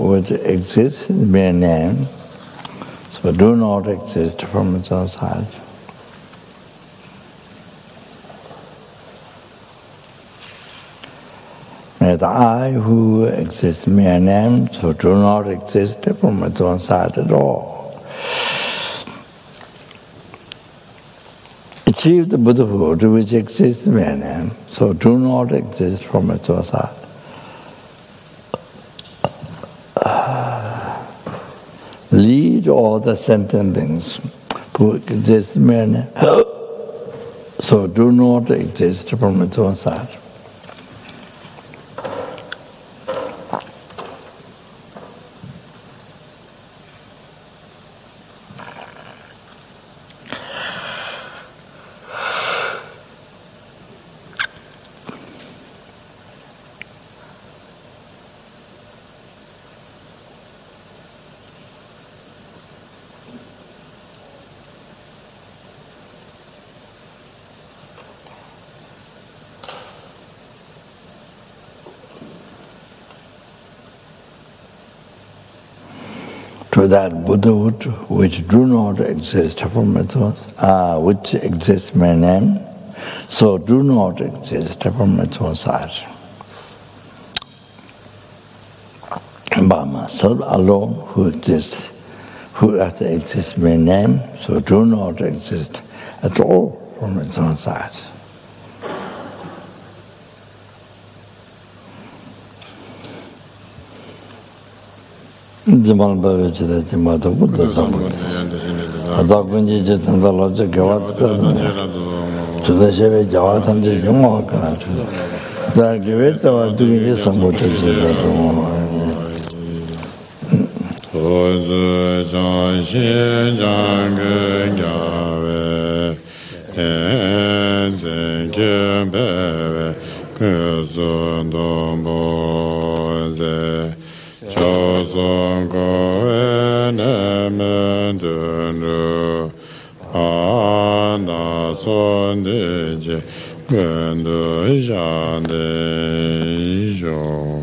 which exists in mere name, so do not exist from its own side. The I who exists mere name, so do not exist from its own side at all. Achieve the Buddhahood which exists mere name, so do not exist from its own side. Lead all the sentient beings who exist mere name, so do not exist from its own side. To that Buddhahood which do not exist from its own, which exists mere name, so do not exist from its own side. self alone who exists, who actually exists mere name, so do not exist at all from its own side. Jimal Bhavachita Jimata Buddha Sambuddha Adakunji Jitanda Loja Gawata Sudasheve Jawatamji Yungwaka Da Giveta Dugi Sambuddha Jitata Ozu Janshi Jangu Gyave Enze Gyabeve Kusun Domboze Choson Goene Mendunu Ana Sondije Gendu Jande Jo